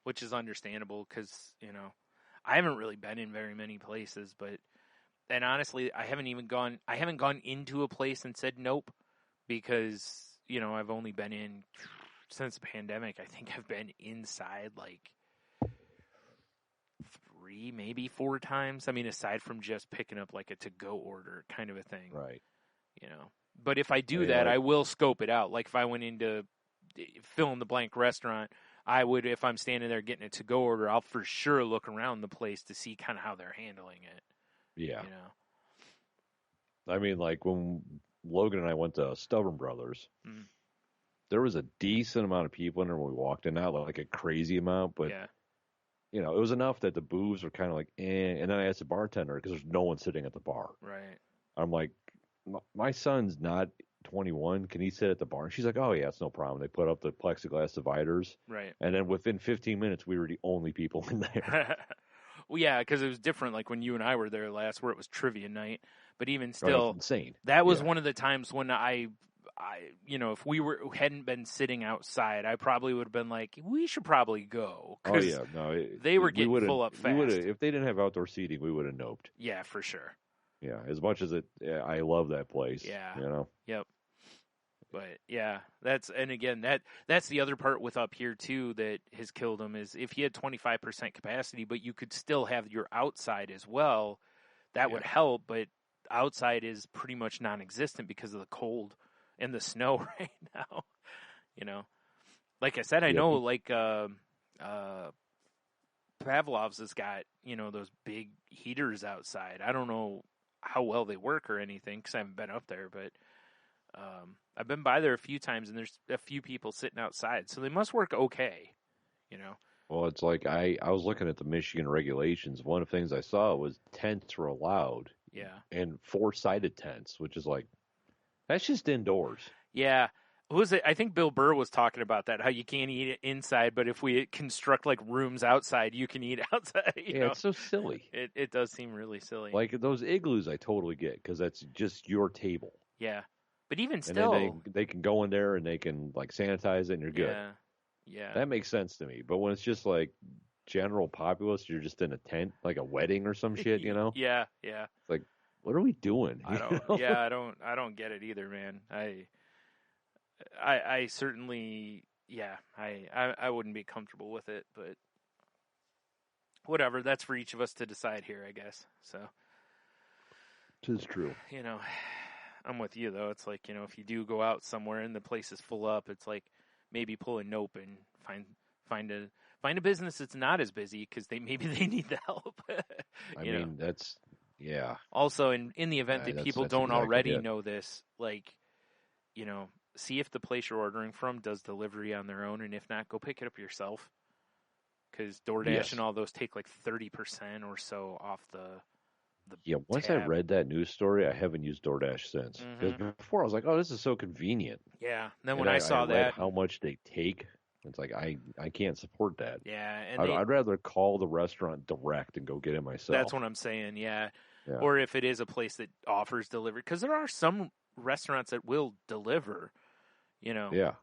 Which is understandable because I haven't really been in very many places, and honestly, I haven't gone into a place and said nope, because I've only been in since the pandemic. I think I've been inside like 3, maybe 4 times. I mean, aside from just picking up like a to-go order kind of a thing. Right. But if I do that, I will scope it out. Like if I went into fill-in-the-blank restaurant, I would, if I'm standing there getting a to-go order, I'll for sure look around the place to see kind of how they're handling it. Yeah. I mean, like when Logan and I went to Stubborn Brothers, there was a decent amount of people in there when we walked in. Not like a crazy amount, but it was enough that the booths were kind of like, eh. And then I asked the bartender because there's no one sitting at the bar. Right. I'm like, my son's not 21. Can he sit at the bar? And she's like, oh yeah, it's no problem. They put up the plexiglass dividers. Right. And then within 15 minutes, we were the only people in there. Well, yeah, because it was different. Like when you and I were there last, where it was trivia night. But even still, insane. That was one of the times when I if we hadn't been sitting outside, I probably would have been like, we should probably go. Oh yeah, no, they were getting full up fast. If they didn't have outdoor seating, we would have noped. Yeah, for sure. Yeah, as much as I love that place. Yeah. Yep. But yeah, that's the other part with up here too that has killed them is if you had 25% capacity, but you could still have your outside as well, that would help. But outside is pretty much non-existent because of the cold and the snow right now. Like I said, I know like Pavlov's has got those big heaters outside. I don't know how well they work or anything because I haven't been up there, but I've been by there a few times and there's a few people sitting outside, so they must work okay. Well, it's like I was looking at the Michigan regulations. One of the things I saw was tents were allowed. Yeah. And 4-sided tents, which is like, that's just indoors. Yeah. Who was it? I think Bill Burr was talking about that, how you can't eat it inside, but if we construct like rooms outside, you can eat outside. You know? It's so silly. It does seem really silly. Like those igloos, I totally get because that's just your table. Yeah. But even And still, then they can go in there and they can like sanitize it and you're good. Yeah. Yeah. That makes sense to me. But when it's just like general populace, you're just in a tent, like a wedding or some shit, you know? Yeah. Yeah. It's like, what are we doing? I don't. Yeah, I don't get it either, man. I certainly. Yeah. I wouldn't be comfortable with it, but whatever. That's for each of us to decide here, I guess. So. It's true. I'm with you though. It's like, if you do go out somewhere and the place is full up, it's like maybe pull a nope and find a business that's not as busy because maybe they need the help. I mean, that's. Yeah. Also, in the event that people don't exactly already it. know this, like, see if the place you're ordering from does delivery on their own, and if not, go pick it up yourself. Because DoorDash and all those take like 30% or so off the Once tab. I read that news story, I haven't used DoorDash since. Because before I was like, oh, this is so convenient. Yeah. Then when and I saw read that, how much they take, it's like I can't support that. yeah, and I'd rather call the restaurant direct and go get it myself. that's what I'm saying. Yeah. Yeah. Or if it is a place that offers delivery, because there are some restaurants that will deliver, Yeah.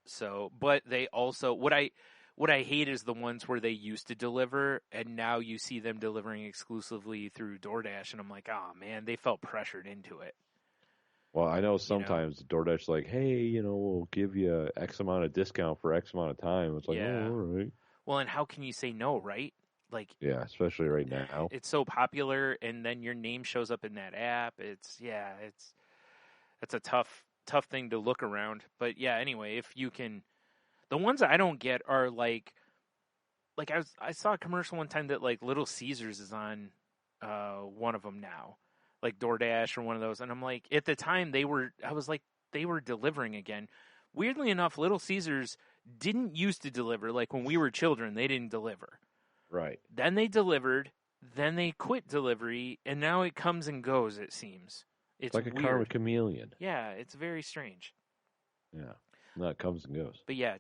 So, but they also what I hate is the ones where they used to deliver and now you see them delivering exclusively through DoorDash, and I'm like, oh man, they felt pressured into it. Well, I know sometimes DoorDash's like, hey, we'll give you X amount of discount for X amount of time. It's like, Yeah. oh, all right. Well, and how can you say no, right? Like, Yeah, especially right now. it's so popular, and then your name shows up in that app. It's a tough thing to look around. But yeah, anyway, if you can, the ones I don't get are like I saw a commercial one time that like Little Caesars is on one of them now, like DoorDash or one of those, and I'm like, at the time they were delivering again. Weirdly enough, Little Caesars didn't used to deliver. Like when we were children, they didn't deliver. Right. Then they delivered, then they quit delivery, and now it comes and goes, it seems. It's like a weird. karma chameleon. Yeah, it's very strange. Yeah. No, it comes and goes. But yeah,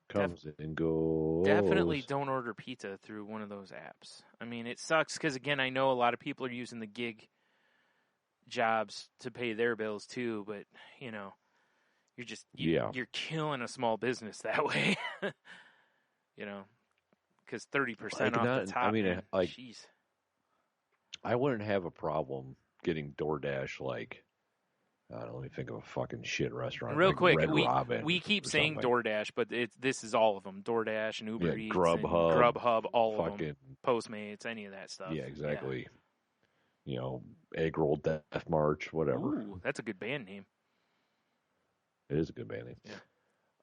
Comes and goes. definitely don't order pizza through one of those apps. I mean, it sucks because, again, I know a lot of people are using the gig jobs to pay their bills too, but, you're just, you're killing a small business that way. Because 30% off the top. I mean, man, jeez. I wouldn't have a problem getting DoorDash like, I don't know, let me think of a fucking shit restaurant. Real like quick, Red Robin we keep or saying something. DoorDash, but this is all of them. DoorDash and Uber Eats, Grubhub, and Grubhub, all of fucking, them. Postmates, any of that stuff. Yeah, exactly. Yeah. Egg Roll Death March, whatever. Ooh, that's a good band name. It is a good band name. Yeah.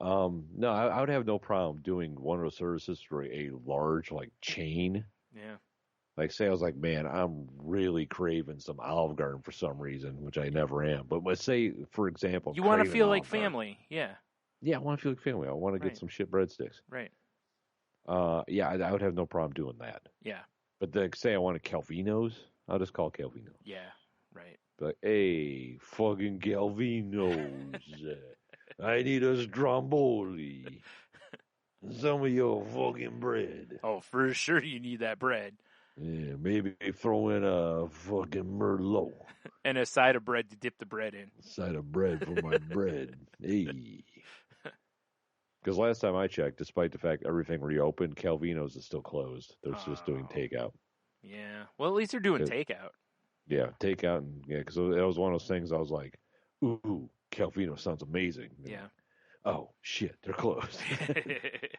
No, I would have no problem doing one of those services for a large chain. Yeah. Like, say I was like, man, I'm really craving some Olive Garden for some reason, which I never am. But let's say, for example, you want to feel like Olive Garden. family. Yeah. Yeah, I want to feel like family. I want to get some shit breadsticks. Right. Yeah, I would have no problem doing that. Yeah. But then, say I want a Calvino's, I'll just call Calvino's. Yeah. Right. But hey, fucking Calvino's, I need a stromboli. Some of your fucking bread. Oh, for sure you need that bread. Yeah, maybe throw in a fucking Merlot. And a side of bread to dip the bread in. Side of bread for my bread. Hey. Because last time I checked, despite the fact everything reopened, Calvino's is still closed. They're just doing takeout. Yeah. Well, at least they're doing takeout. Yeah, takeout. And because it was one of those things I was like, ooh, Calvino sounds amazing. Yeah. Oh, shit, they're closed.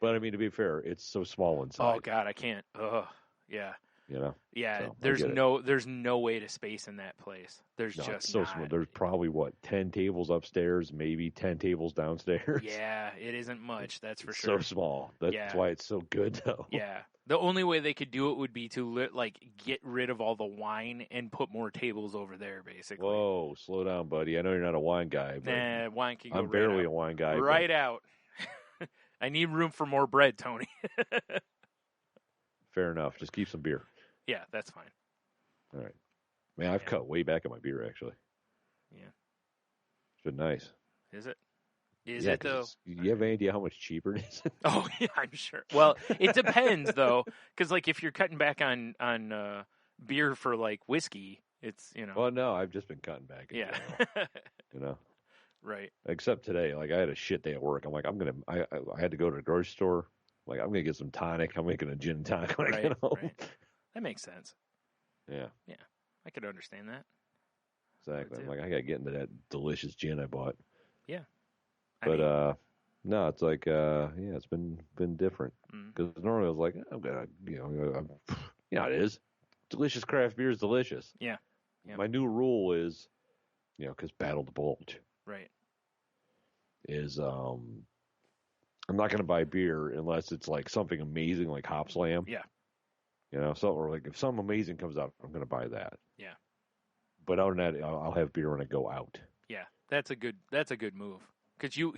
But I mean, to be fair, it's so small inside. Oh, God, I can't. Ugh. Yeah. Yeah, so there's no way to space in that place. There's just it's so not. small. There's probably 10 tables upstairs, maybe 10 tables downstairs. Yeah, it isn't much. That's for sure. So small. That's why it's so good, though. Yeah, the only way they could do it would be to get rid of all the wine and put more tables over there, basically. Whoa, slow down, buddy. I know you're not a wine guy, but wine can go. I'm barely a wine guy. Right out. I need room for more bread, Tony. Fair enough. Just keep some beer. Yeah, that's fine. All right. Man, I've cut way back on my beer, actually. Yeah. It's been nice. Is it? Is it, though? You have any idea how much cheaper it is? Oh, yeah, I'm sure. Well, it depends, though, because, like, if you're cutting back on beer for, like, whiskey, it's, you know. Well, no, I've just been cutting back. Yeah. You know? Right. Except today. Like, I had a shit day at work. I'm like, I had to go to the grocery store. Like, I'm going to get some tonic. I'm making a gin and tonic when I get home. Right. That makes sense. Yeah. Yeah. I could understand that. Exactly. I'm like, I got to get into that delicious gin I bought. Yeah. But, no, it's like, it's been different. Because normally I was like, I'm going to, it is. Delicious craft beer is delicious. Yeah. Yep. My new rule is, because Battle the Bulge. Right. Is, I'm not going to buy beer unless it's like something amazing like Hop Slam. Yeah. Or like if something amazing comes out, I'm going to buy that. Yeah. But other than that, I'll have beer when I go out. Yeah, that's a good move because you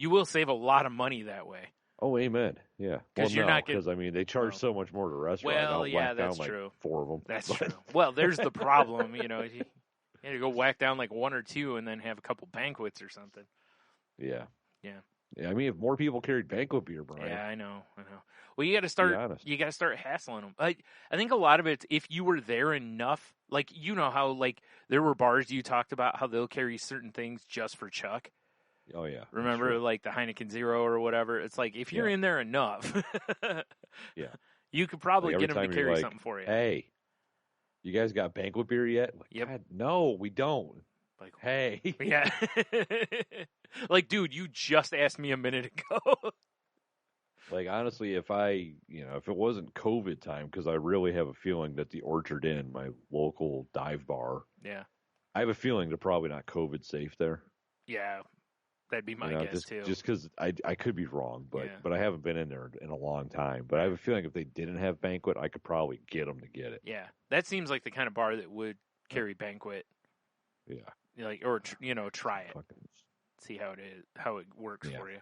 will save a lot of money that way. Oh, amen. Yeah. Because because I mean they charge so much more to restaurants. Well, yeah, that's true. Like 4 of them. That's true. Well, there's the problem. You had to go whack down like 1 or 2 and then have a couple banquets or something. Yeah. Yeah. Yeah, I mean, if more people carried banquet beer, Brian. Yeah, I know. Well, you got to start. You got to start hassling them. I think a lot of it's if you were there enough. Like how like there were bars you talked about how they'll carry certain things just for Chuck. Oh yeah. Remember like the Heineken Zero or whatever. It's like if you're in there enough, yeah, you could probably get them to carry something for you. Hey, you guys got banquet beer yet? Like, yep. God, no, we don't. Like, hey, yeah. Like, dude, you just asked me a minute ago. Like, honestly, if if it wasn't COVID time, because I really have a feeling that the Orchard Inn, my local dive bar, yeah, I have a feeling they're probably not COVID safe there. Yeah, that'd be my guess too. Just because I could be wrong, but I haven't been in there in a long time. But I have a feeling if they didn't have banquet, I could probably get them to get it. Yeah, that seems like the kind of bar that would carry banquet. Yeah. Like, or try it, see how it works for you.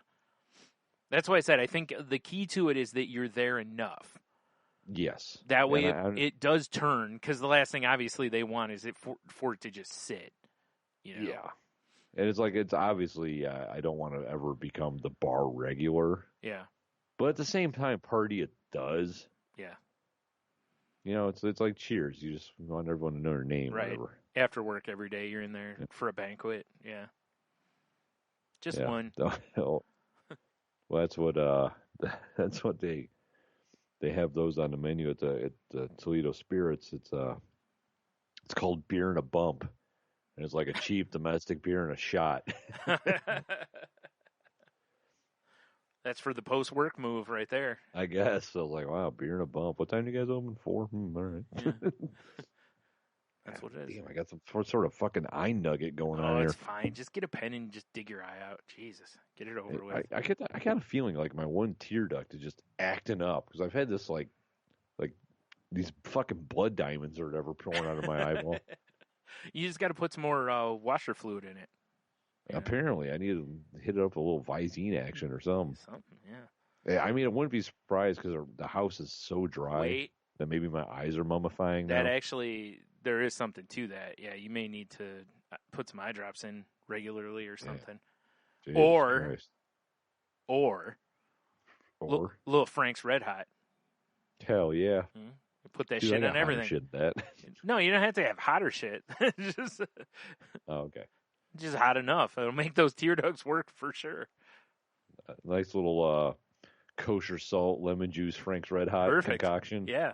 That's why I said I think the key to it is that you're there enough. Yes. That way it does turn, because the last thing obviously they want is for it to just sit. Yeah. And it's obviously I don't want to ever become the bar regular. Yeah. But at the same time, party it does. Yeah. It's like Cheers. You just want everyone to know your name. Right. Whatever. After work every day, you're in there for a banquet. Yeah. Just one. Well, that's what they have those on the menu at the Toledo Spirits. It's called beer and a bump, and it's like a cheap domestic beer and a shot. That's for the post-work move right there. I guess. So I was like, wow, beer and a bump. What time do you guys open? 4? All right. Yeah. That's what it is. Damn, I got some sort of fucking eye nugget going on here. It's fine. Just get a pen and just dig your eye out. Jesus. Get it over with. I got a feeling like my one tear duct is just acting up because I've had this like these fucking blood diamonds or whatever pouring out of my eyeball. You just got to put some more washer fluid in it. Yeah. Apparently, I need to hit it up with a little Visine action or something. Yeah. I mean, I wouldn't be surprised because the house is so dry that maybe my eyes are mummifying now. That actually, there is something to that. Yeah, you may need to put some eye drops in regularly or something. Yeah. Or little Frank's Red Hot. Hell yeah. Mm-hmm. Put that shit on everything. Shit that. No, you don't have to have hotter shit. Okay. Just hot enough. It'll make those tear ducts work for sure. Nice little kosher salt, lemon juice, Frank's Red Hot concoction. Yeah.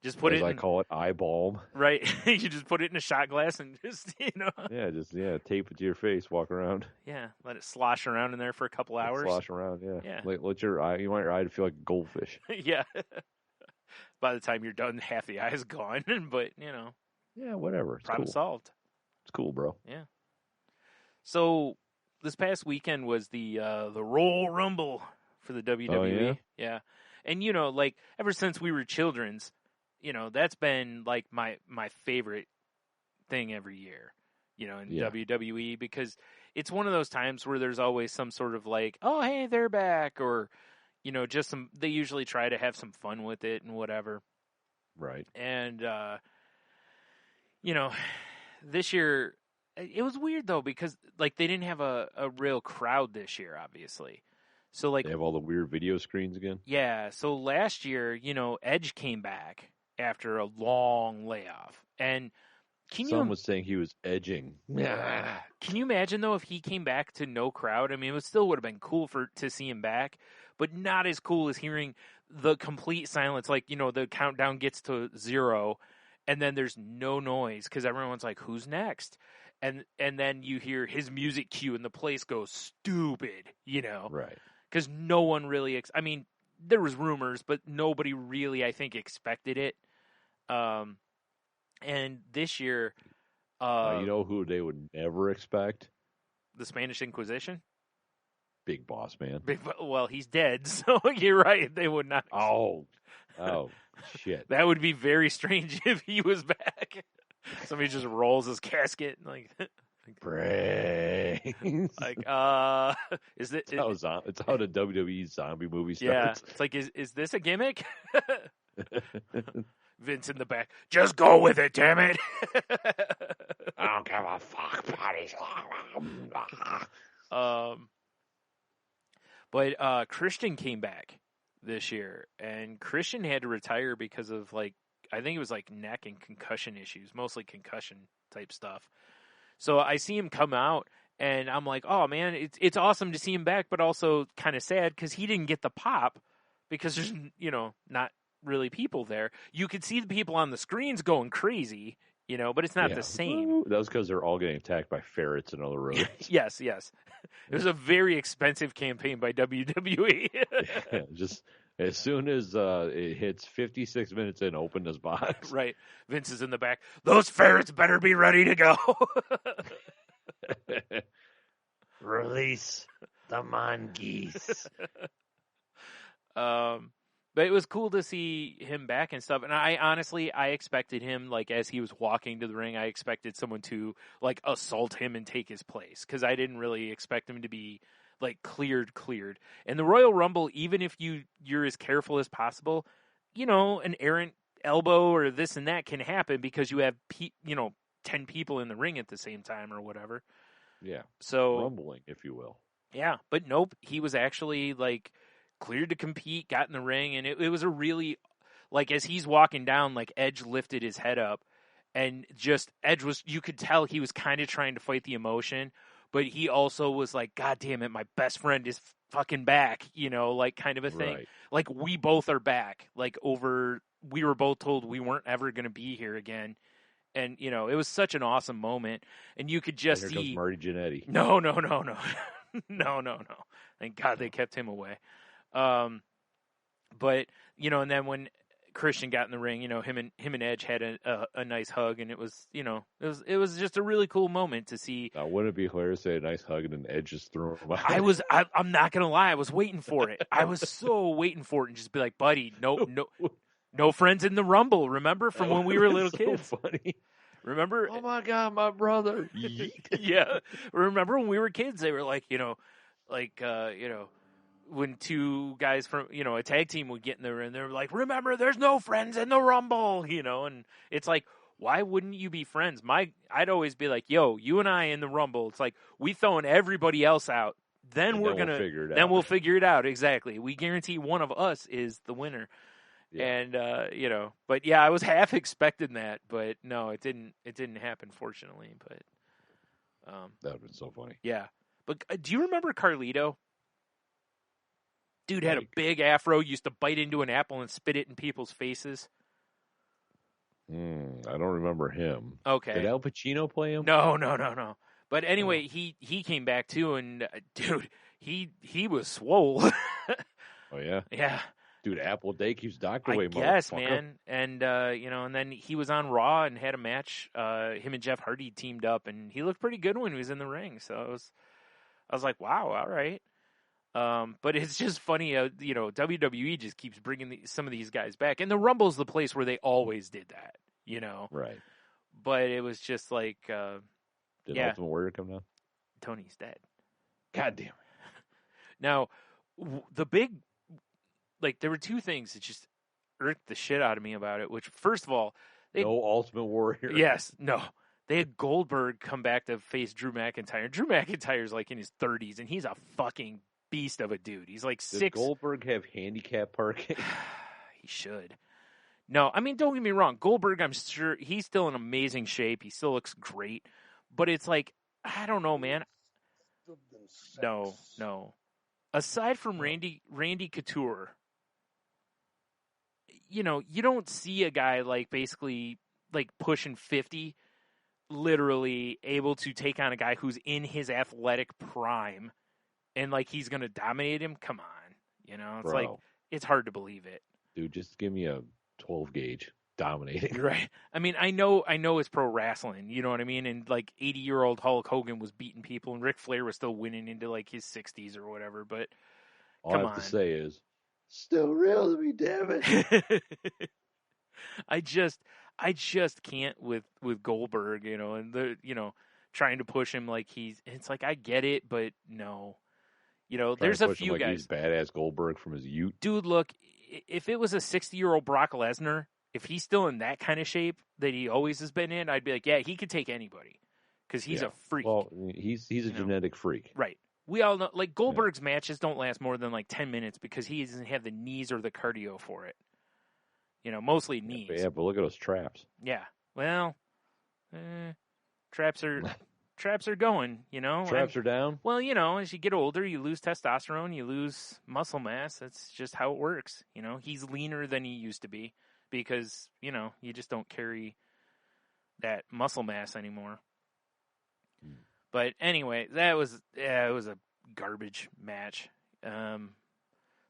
Just put I call it eye balm. Right. You just put it in a shot glass and just, Yeah, tape it to your face, walk around. Yeah, let it slosh around in there for a couple hours. Slosh around, yeah. Yeah. Let you want your eye to feel like a goldfish. Yeah. By the time you're done, half the eye's gone, but, Yeah, whatever. It's problem solved. It's cool, bro. Yeah. So, this past weekend was the Royal Rumble for the WWE. Oh, yeah? Yeah. And, ever since we were children's, that's been, like, my favorite thing every year, in WWE, because it's one of those times where there's always some sort of, like, oh, hey, they're back, or, just they usually try to have some fun with it and whatever. Right. And, this year, it was weird, though, because, like, they didn't have a real crowd this year, obviously. So, like... They have all the weird video screens again? Yeah, so last year, Edge came back after a long layoff. And Some was saying he was edging. Can you imagine, though, if he came back to no crowd? I mean, it still would have been cool to see him back, but not as cool as hearing the complete silence. Like, the countdown gets to 0, and then there's no noise because everyone's like, who's next? And then you hear his music cue, and the place goes stupid, Right. Because no one really... I mean, there was rumors, but nobody really, I think, expected it. And this year... you know who they would never expect? The Spanish Inquisition? Big Boss Man. Well, he's dead, so you're right. They would not. Oh, shit. That would be very strange if he was back. Somebody just rolls his casket like brains. Like, is it? It's how the WWE zombie movie Yeah, starts. it's like, is this a gimmick? Vince in the back. Just go with it, damn it. I don't give a fuck, buddies. But Christian came back this year, and Christian had to retire because of, like, I think it was like neck and concussion issues, mostly concussion type stuff. So I see him come out, and I'm like, oh man, it's awesome to see him back, but also kind of sad because he didn't get the pop because there's not really people there. You could see the people on the screens going crazy, but it's not the same. That was because they're all getting attacked by ferrets and other rodents. Yes. It was a very expensive campaign by WWE. Yeah, just as soon as it hits 56 minutes in, open this box. Right. Vince is in the back. Those ferrets better be ready to go. Release the mongoose. But it was cool to see him back and stuff. And I expected him, like, as he was walking to the ring, I expected someone to, like, assault him and take his place. Because I didn't really expect him to be, like, cleared. And the Royal Rumble, even if you're as careful as possible, an errant elbow or this and that can happen because you have, 10 people in the ring at the same time or whatever. Yeah. So rumbling, if you will. Yeah. But nope. He was actually, like, cleared to compete, got in the ring, and it was a really, like, as he's walking down, like, Edge lifted his head up, and just Edge you could tell he was kind of trying to fight the emotion, but he also was like, God damn it, my best friend is fucking back, like, kind of a thing. Right. Like, we both are back, like, we were both told we weren't ever going to be here again. And, it was such an awesome moment, and you could just Here see. comes Marty Jannetty. No. No. Thank God they kept him away. But, and then when Christian got in the ring, him and Edge had a nice hug, and it was just a really cool moment to see. Wouldn't it be hilarious to say a nice hug and then Edge just threw him out? I'm not going to lie. I was waiting for it. I was so waiting for it and just be like, buddy, no friends in the Rumble. Remember from when we were little kids? Funny. Remember? Oh my God, my brother. Yeah. Remember when we were kids, they were like, when two guys from, a tag team would get in there and they're like, remember, there's no friends in the Rumble, and it's like, why wouldn't you be friends? I'd always be like, yo, you and I in the Rumble. It's like, we throwing everybody else out. Then we'll figure it out. Exactly. We guarantee one of us is the winner. Yeah. And, but yeah, I was half expecting that, but no, it didn't happen, fortunately, but, that would have been so funny. Yeah. But do you remember Carlito? Dude had a big afro, used to bite into an apple and spit it in people's faces. I don't remember him. Okay. Did Al Pacino play him? No. But anyway, he came back too, and dude, he was swole. Oh yeah. Yeah. Dude, Apple Day keeps Doctor away, yes, man. And and then he was on Raw and had a match. Him and Jeff Hardy teamed up, and he looked pretty good when he was in the ring. So I was like, wow, all right. But it's just funny, WWE just keeps bringing some of these guys back, and the Rumble's the place where they always did that, Right. But it was just like, Did Ultimate Warrior come down? Tony's dead. God damn it! Now, the big like, there were two things that just irked the shit out of me about it, which, first of all, no Ultimate Warrior. Yes, no. They had Goldberg come back to face Drew McIntyre. Drew McIntyre's like in his 30s, and he's a fucking beast of a dude. He's like Did 6. Goldberg have handicap parking? He should. No, I mean, don't get me wrong. Goldberg, I'm sure he's still in amazing shape. He still looks great. But it's like, I don't know, man. No. Aside from Randy Couture, you know, you don't see a guy like basically like pushing 50, literally able to take on a guy who's in his athletic prime and like he's going to dominate him. Come on. You know, it's like, it's hard to believe it. Dude, just give me a 12 gauge dominating. Right. I mean, I know it's pro wrestling, you know what I mean? And like 80-year-old Hulk Hogan was beating people and Ric Flair was still winning into like his 60s or whatever, but all I have to say is, still real to me, damn it. I just can't with Goldberg, you know, and trying to push him like it's like, I get it, but no. You know, there's a few guys. He's badass Goldberg from his youth. Dude, look, if it was a 60-year-old Brock Lesnar, if he's still in that kind of shape that he always has been in, I'd be like, yeah, he could take anybody because he's a freak. Well, he's a genetic freak. Right. We all know, like, Goldberg's matches don't last more than like 10 minutes because he doesn't have the knees or the cardio for it. You know, mostly knees. Yeah, but look at those traps. Yeah. Well, traps are going, you know. Traps are down? Well, you know, as you get older, you lose testosterone, you lose muscle mass. That's just how it works. You know, he's leaner than he used to be because, you know, you just don't carry that muscle mass anymore. But anyway, it was a garbage match.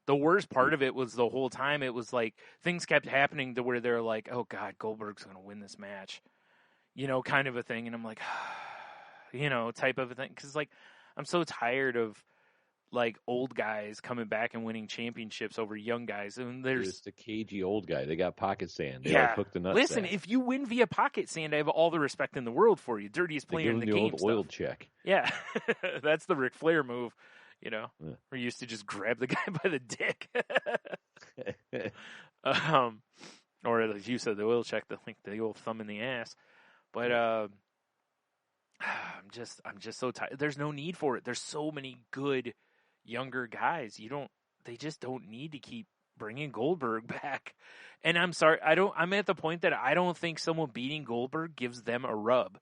The worst part of it was the whole time it was like things kept happening to where they're like, oh God, Goldberg's going to win this match, you know, kind of a thing. And I'm like, you know, type of a thing. Cause like, I'm so tired of like old guys coming back and winning championships over young guys. And there's just a cagey old guy. They got pocket sand. They yeah. Hook the nuts. Listen, if you win via pocket sand, I have all the respect in the world for you. Dirtiest player in the game. Old oil check. Yeah. That's the Ric Flair move. You know, we used to just grab the guy by the dick. Or as you said, the oil check, the old thumb in the ass. But I'm just so tired. There's no need for it. There's so many good younger guys. They just don't need to keep bringing Goldberg back. And I'm sorry, I'm at the point that I don't think someone beating Goldberg gives them a rub.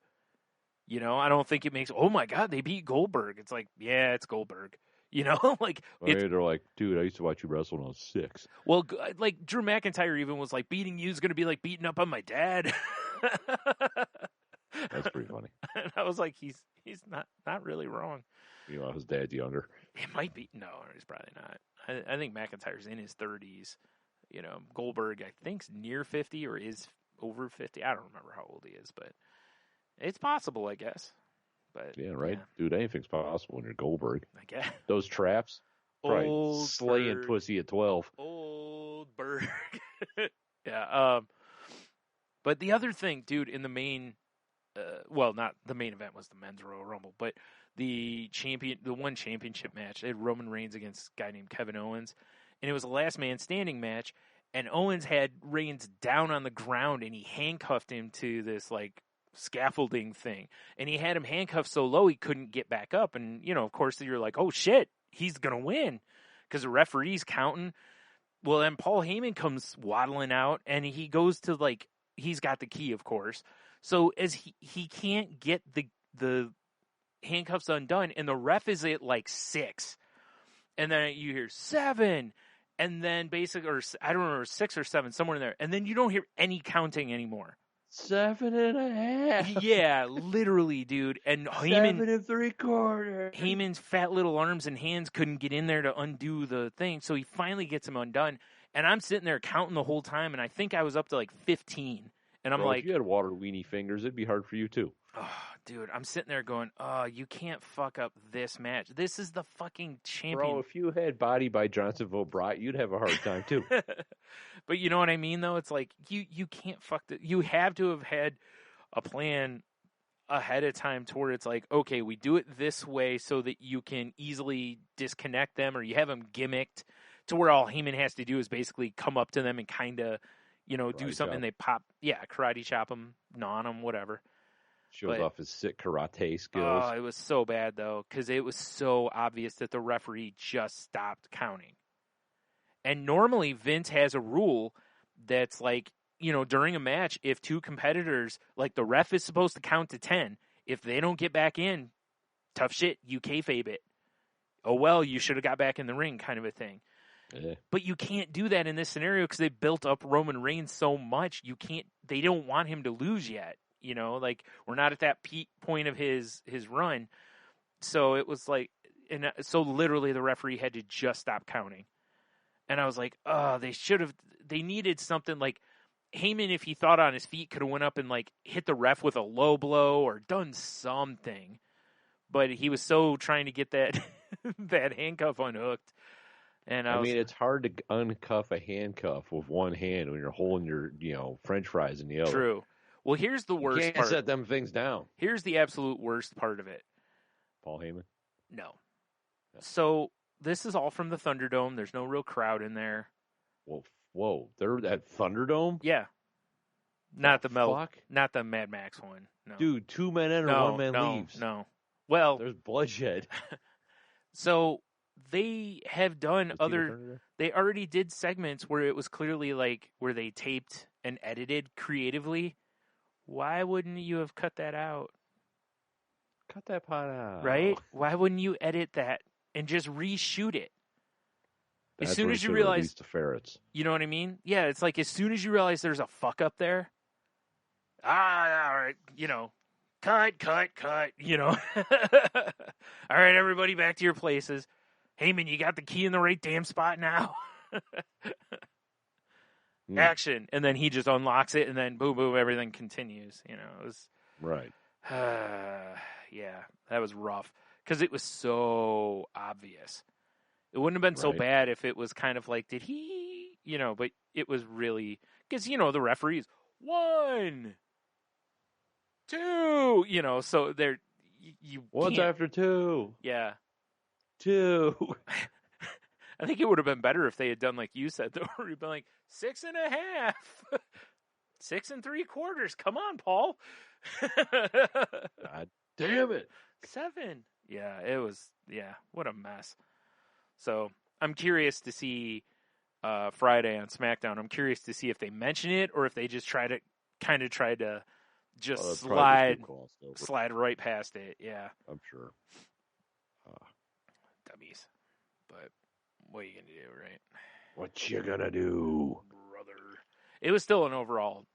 You know, I don't think it makes, oh my God, they beat Goldberg. It's like, yeah, it's Goldberg. You know, like they're like, dude, I used to watch you wrestle when I was 6. Well, like Drew McIntyre even was like, beating you is going to be like beating up on my dad. That's pretty funny. And I was like, he's not really wrong. You know, his dad's younger. It might be. No, he's probably not. I think McIntyre's in his 30s. You know, Goldberg, I think's near 50 or is over 50. I don't remember how old he is, but it's possible, I guess. But yeah, right, dude. Anything's possible when you're Goldberg. I guess those traps, old slaying bird. Pussy at 12. Old Berg. Yeah. But the other thing, dude, in the main, well, not the main event was the men's Royal Rumble, but the one championship match, they had Roman Reigns against a guy named Kevin Owens, and it was a last man standing match, and Owens had Reigns down on the ground, and he handcuffed him to this, like, scaffolding thing, and he had him handcuffed so low he couldn't get back up, and, you know, of course, you're like, oh, shit, he's gonna win, because the referee's counting. Well, then Paul Heyman comes waddling out, and he goes to, like, he's got the key, of course, so as he can't get the handcuffs undone, and the ref is at, like, 6, and then you hear 7, and then basically, or I don't remember, 6 or 7, somewhere in there, and then you don't hear any counting anymore. 7.5. Yeah, literally, dude. And Heyman, 7 3/4. Heyman's fat little arms and hands couldn't get in there to undo the thing, so he finally gets him undone. And I'm sitting there counting the whole time, and I think I was up to like 15. And I'm like, if you had water weenie fingers, it'd be hard for you too. Oh, dude, I'm sitting there going, oh, you can't fuck up this match. This is the fucking champion. Bro, if you had Body by Johnsonville Bright, you'd have a hard time too. But you know what I mean, though? It's like, you can't fuck the... You have to have had a plan ahead of time to where it's like, okay, we do it this way so that you can easily disconnect them, or you have them gimmicked to where all Heyman has to do is basically come up to them and kind of, do Karate something. chop. They pop, karate chop them, gnaw on them, whatever. Shows off his sick karate skills. Oh, it was so bad, though, because it was so obvious that the referee just stopped counting. And normally Vince has a rule that's like, during a match, if two competitors, like the ref is supposed to count to 10. If they don't get back in, tough shit, you kayfabe it. Oh, well, you should have got back in the ring kind of a thing. Yeah. But you can't do that in this scenario because they built up Roman Reigns so much. They don't want him to lose yet. Like we're not at that peak point of his run. So it was like, so literally the referee had to just stop counting. And I was like, oh, they needed something like Heyman, if he thought on his feet, could have went up and like hit the ref with a low blow or done something. But he was so trying to get that that handcuff unhooked. And I mean, it's hard to uncuff a handcuff with one hand when you're holding your, French fries in the other. True. Well, here's the worst part. You can't set them things down. Here's the absolute worst part of it. Paul Heyman? No. So this is all from the Thunderdome. There's no real crowd in there. Whoa. They're at Thunderdome? Yeah. Not the fuck? Not the Mad Max one. No. Dude, 2 men in and 1 man leaves. No. Well, there's bloodshed. So they have done they already did segments where it was clearly like where they taped and edited creatively. Why wouldn't you have cut that out? Cut that part out. Right? Why wouldn't you edit that and just reshoot it? That's as soon where as he you should've realize released the ferrets. You know what I mean? Yeah, it's like as soon as you realize there's a fuck up there, all right, cut, all right, everybody back to your places. Heyman, you got the key in the right damn spot now. Action. And then he just unlocks it, and then boom, boom, everything continues. It was... Right. Yeah, that was rough. Because it was so obvious. It wouldn't have been so bad if it was kind of like, did he... but it was really... Because, the referees, 1, 2, so they're... What's after 2? Yeah. 2. I think it would have been better if they had done like you said, though. We'd been like 6.5, 6 3/4. Come on, Paul. God damn it. 7. Yeah, it was. Yeah, what a mess. So I'm curious to see Friday on SmackDown. I'm curious to see if they mention it or if they just try to just slide right past it. Yeah, I'm sure. Dummies. But what are you going to do, right? What you going to do? Brother. It was still an overall,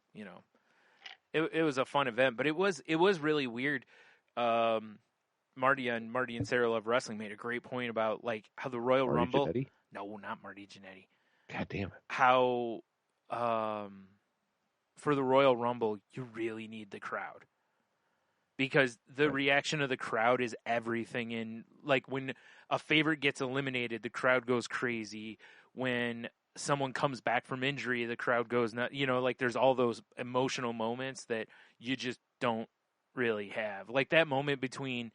it was a fun event, but it was really weird. Marty and Sarah Love Wrestling made a great point about like how the Royal Rumble. Jannetty? No, not Marty Jannetty. God damn it. How for the Royal Rumble, you really need the crowd. Because the reaction of the crowd is everything. In like when a favorite gets eliminated, the crowd goes crazy. When someone comes back from injury, the crowd goes nuts. Like there's all those emotional moments that you just don't really have. Like that moment between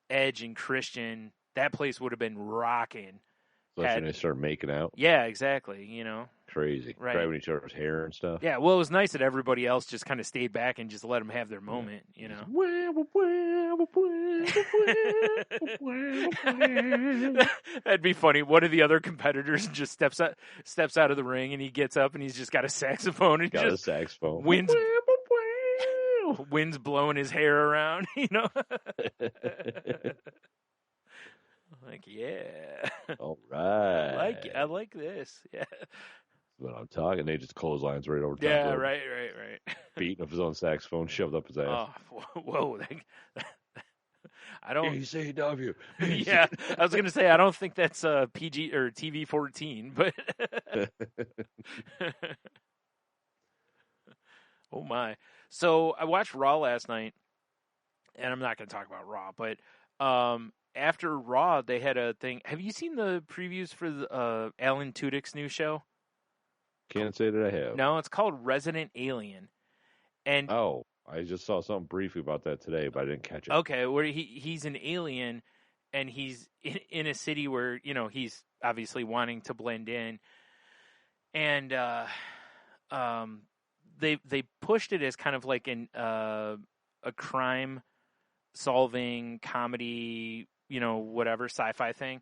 Edge and Christian, that place would have been rocking. Especially when they start making out. Yeah, exactly. Crazy. Right. Grabbing each other's hair and stuff. Yeah, well, it was nice that everybody else just kind of stayed back and just let them have their moment, That'd be funny. One of the other competitors just steps out of the ring and he gets up and he's just got a saxophone and got a saxophone. Wind's blowing his hair around, Like, yeah. All right. I like this. Yeah. When I'm talking, they just clotheslines right over top. Yeah, of right. Beating up his own saxophone, shoved up his ass. Oh, whoa. I don't. ECW. Yeah, I was gonna say I don't think that's PG or TV 14, but. Oh my! So I watched Raw last night, and I'm not gonna talk about Raw, but after Raw they had a thing. Have you seen the previews for Alan Tudyk's new show? Can't say that I have. No, it's called Resident Alien. And I just saw something briefly about that today, but I didn't catch it. Okay, where he's an alien, and he's in a city where, you know, he's obviously wanting to blend in. And they pushed it as kind of like a crime solving comedy, you know, whatever, sci-fi thing.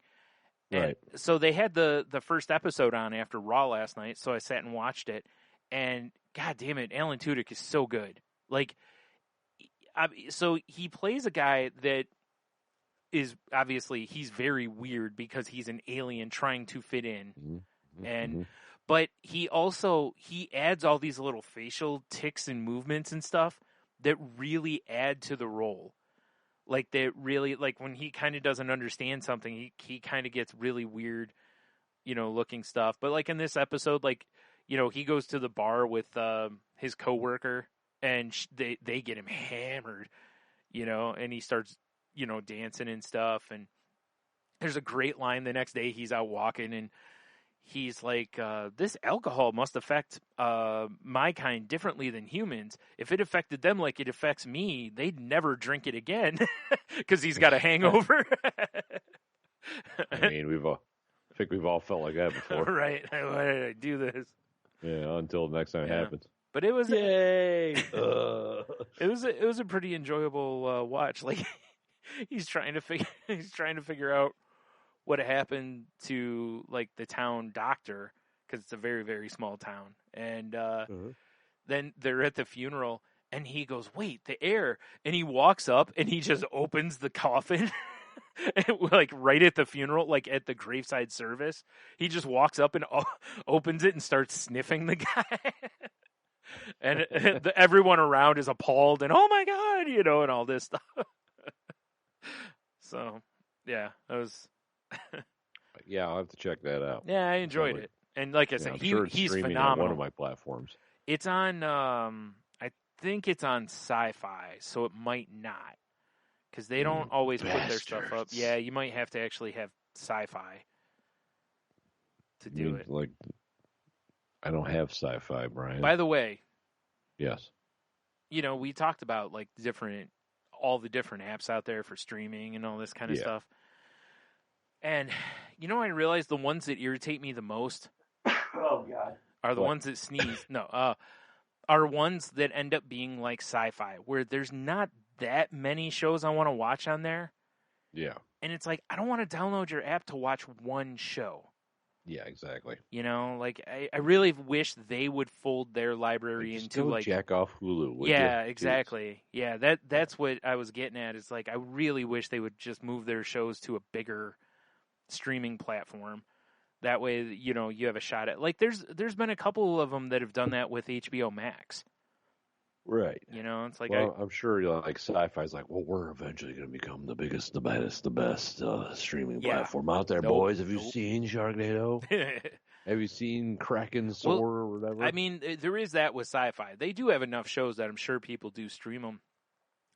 And Right. so they had the first episode on after Raw last night, so I sat and watched it, and god damn it, Alan Tudyk is so good. Like, so he plays a guy that is obviously, he's very weird because he's an alien trying to fit in. Mm-hmm. And but he adds all these little facial tics and movements and stuff that really add to the role. Like, that really, like, when he kind of doesn't understand something, he kind of gets really weird, you know, looking stuff. But like in this episode, like, you know, he goes to the bar with his coworker, and they get him hammered, you know, and he starts, you know, dancing and stuff. And there's a great line the next day. He's out walking, and he's like, this alcohol must affect my kind differently than humans. If it affected them like it affects me, they'd never drink it again because he's got a hangover. I mean, I think we've all felt like that before. Right. Why did I do this? Yeah, until the next time it happens. But it was Yay! it was a pretty enjoyable watch. Like, he's trying to figure out what happened to, like, the town doctor, because it's a very, very small town. And then they're at the funeral, and he goes, wait, the air. And he walks up, and he just opens the coffin, like, right at the funeral, like, at the graveside service. He just walks up and opens it and starts sniffing the guy. And everyone around is appalled, and, oh, my God, you know, and all this stuff. So, yeah, that was... Yeah, I'll have to check that out. Yeah, I enjoyed it. And like I said, he's streaming phenomenal. on one of my platforms. It's on, I think it's on Sci-Fi, so it might not. Because they don't always put their stuff up. Yeah, you might have to actually have Sci-Fi to do it. Like, I don't have Sci-Fi, Brian. By the way. Yes. You know, we talked about, like, all the different apps out there for streaming and all this kind of stuff. And, you know, I realized the ones that irritate me the most are the ones that sneeze. No, are ones that end up being like Sci-Fi, where there's not that many shows I want to watch on there. Yeah. And it's like, I don't want to download your app to watch one show. Yeah, exactly. You know, like, I really wish they would fold their library into, like... jack off Hulu. Yeah, exactly. Yeah, that's what I was getting at. It's like, I really wish they would just move their shows to a bigger streaming platform. That way, you know, you have a shot at... Like, there's been a couple of them that have done that with HBO Max. Right. You know, it's like... Well, I'm sure, like, Sci-Fi's like, well, we're eventually going to become the biggest, the baddest, the best streaming platform out there, boys. Have you seen Sharknado? Have you seen Kraken Soar or whatever? I mean, there is that with Sci-Fi. They do have enough shows that I'm sure people do stream them.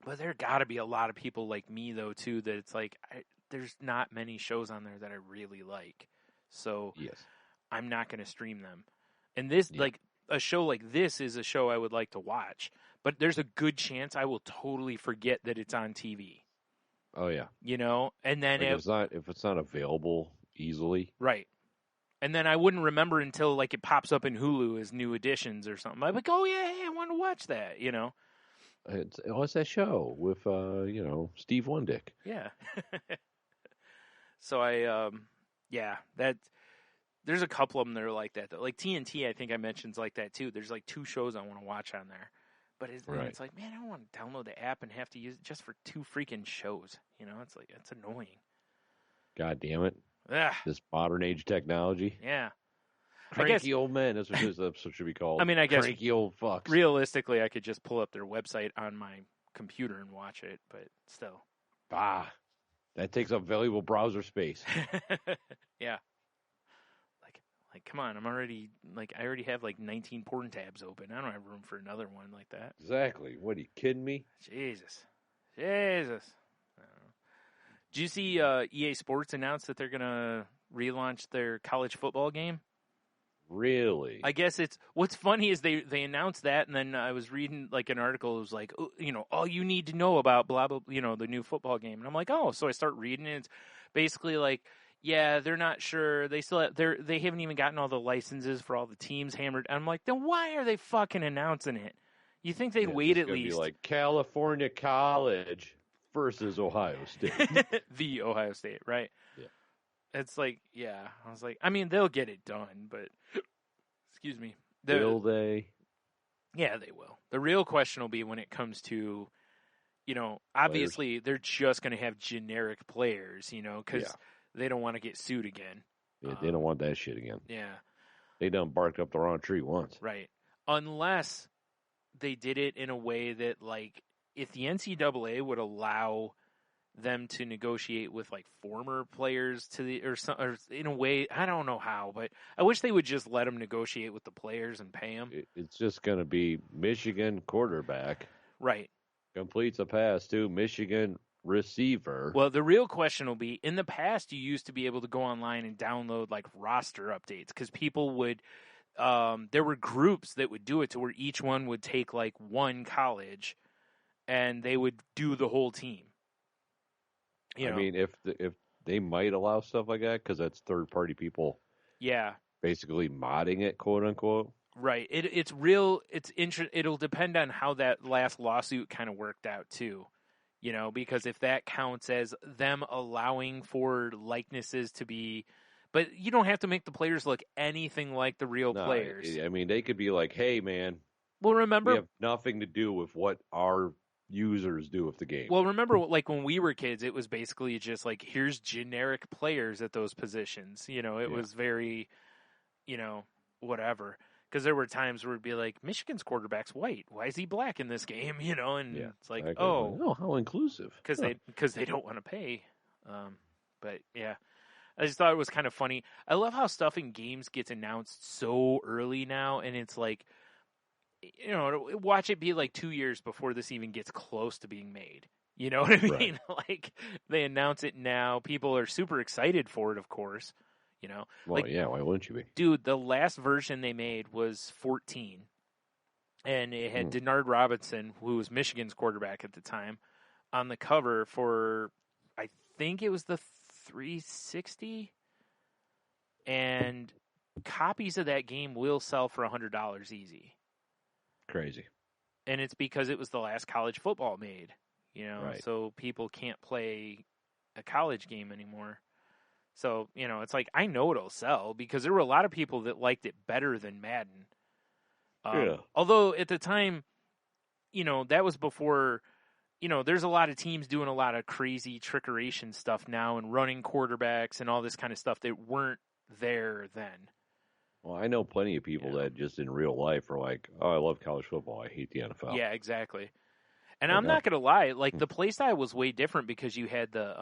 But there got to be a lot of people like me, though, too, that it's like, there's not many shows on there that I really like. So I'm not going to stream them. And this, like, a show like this is a show I would like to watch. But there's a good chance I will totally forget that it's on TV. Oh, yeah. You know? And then like if it's not available easily. Right. And then I wouldn't remember until, like, it pops up in Hulu as new editions or something. I'm like, oh, yeah, I want to watch that, you know? It's that show with, you know, Steve Wondick. Yeah. So there's a couple of them that are like that, though. Like TNT, I think I mentioned, like that, too. There's, like, 2 shows I want to watch on there. But it's like, man, I don't want to download the app and have to use it just for 2 freaking shows. You know, it's like, it's annoying. God damn it. Ugh. This modern age technology. Yeah. Cranky old men. That's what this episode should be called. I mean, I guess cranky old fucks. Realistically, I could just pull up their website on my computer and watch it, but still. That takes up valuable browser space. Yeah. Like, come on, I already have like 19 porn tabs open. I don't have room for another one like that. Exactly. What, are you kidding me? Jesus. Did you see EA Sports announce that they're going to relaunch their college football game? Really? I guess it's what's funny is they announced that, and then I was reading like an article. It was like, oh, all you need to know about blah blah, the new football game, and I'm like, oh, so I start reading it. It's basically like, yeah, they're not sure. They still they haven't even gotten all the licenses for all the teams hammered. And I'm like, then why are they fucking announcing it? You think they'd wait at least? Be like California College versus Ohio State. The Ohio State, right? Yeah. It's like, yeah. I was like, I mean, they'll get it done, but excuse me. Will they? Yeah, they will. The real question will be when it comes to, obviously they're just going to have generic players, because they don't want to get sued again. Yeah, they don't want that shit again. Yeah. They done barked up the wrong tree once. Right. Unless they did it in a way that, like, if the NCAA would allow them to negotiate with like former players or in a way, I don't know how, but I wish they would just let them negotiate with the players and pay them. It's just going to be Michigan quarterback. Right. Completes a pass to Michigan receiver. Well, the real question will be, in the past, you used to be able to go online and download like roster updates because people would, there were groups that would do it to where each one would take like one college and they would do the whole team. I mean, if they might allow stuff like that because that's third-party people. Yeah. Basically modding it, quote unquote. Right. It's real. It'll depend on how that last lawsuit kind of worked out too. Because if that counts as them allowing for likenesses to be, but you don't have to make the players look anything like the real players. I mean, they could be like, "Hey, man, well, remember, we have nothing to do with what our users do with the game." Well, remember, like when we were kids, it was basically just like, here's generic players at those positions. It was very, whatever. Because there were times where it'd be like, Michigan's quarterback's white. Why is he black in this game? And it's like, how inclusive. Because they don't want to pay. But yeah, I just thought it was kind of funny. I love how stuff in games gets announced so early now, and it's like, watch it be like 2 years before this even gets close to being made. You know what I mean? Right. Like, they announce it now. People are super excited for it, of course. Well, yeah, why wouldn't you be? Dude, the last version they made was 14. And it had Denard Robinson, who was Michigan's quarterback at the time, on the cover for, I think it was the 360. And copies of that game will sell for $100 easy. Crazy. And it's because it was the last college football made, Right. So people can't play a college game anymore. So, it's like, I know it'll sell because there were a lot of people that liked it better than Madden. Although at the time, that was before, there's a lot of teams doing a lot of crazy trickeration stuff now and running quarterbacks and all this kind of stuff that weren't there then. Well, I know plenty of people that just in real life are like, oh, I love college football. I hate the NFL. Yeah, exactly. And I'm not going to lie. Like, the play style was way different because you had the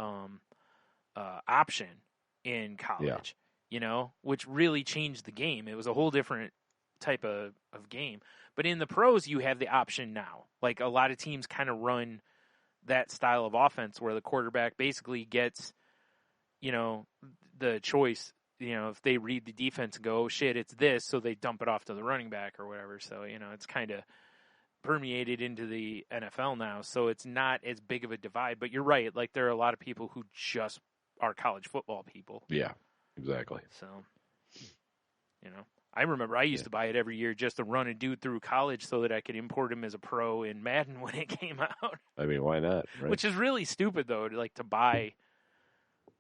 option in college, which really changed the game. It was a whole different type of game. But in the pros, you have the option now. Like, a lot of teams kind of run that style of offense where the quarterback basically gets, the choice. If they read the defense and go, oh, shit, it's this, so they dump it off to the running back or whatever. So, it's kind of permeated into the NFL now. So it's not as big of a divide. But you're right. Like, there are a lot of people who just are college football people. Yeah, exactly. So, I remember I used to buy it every year just to run a dude through college so that I could import him as a pro in Madden when it came out. I mean, why not? Right? Which is really stupid, though, to buy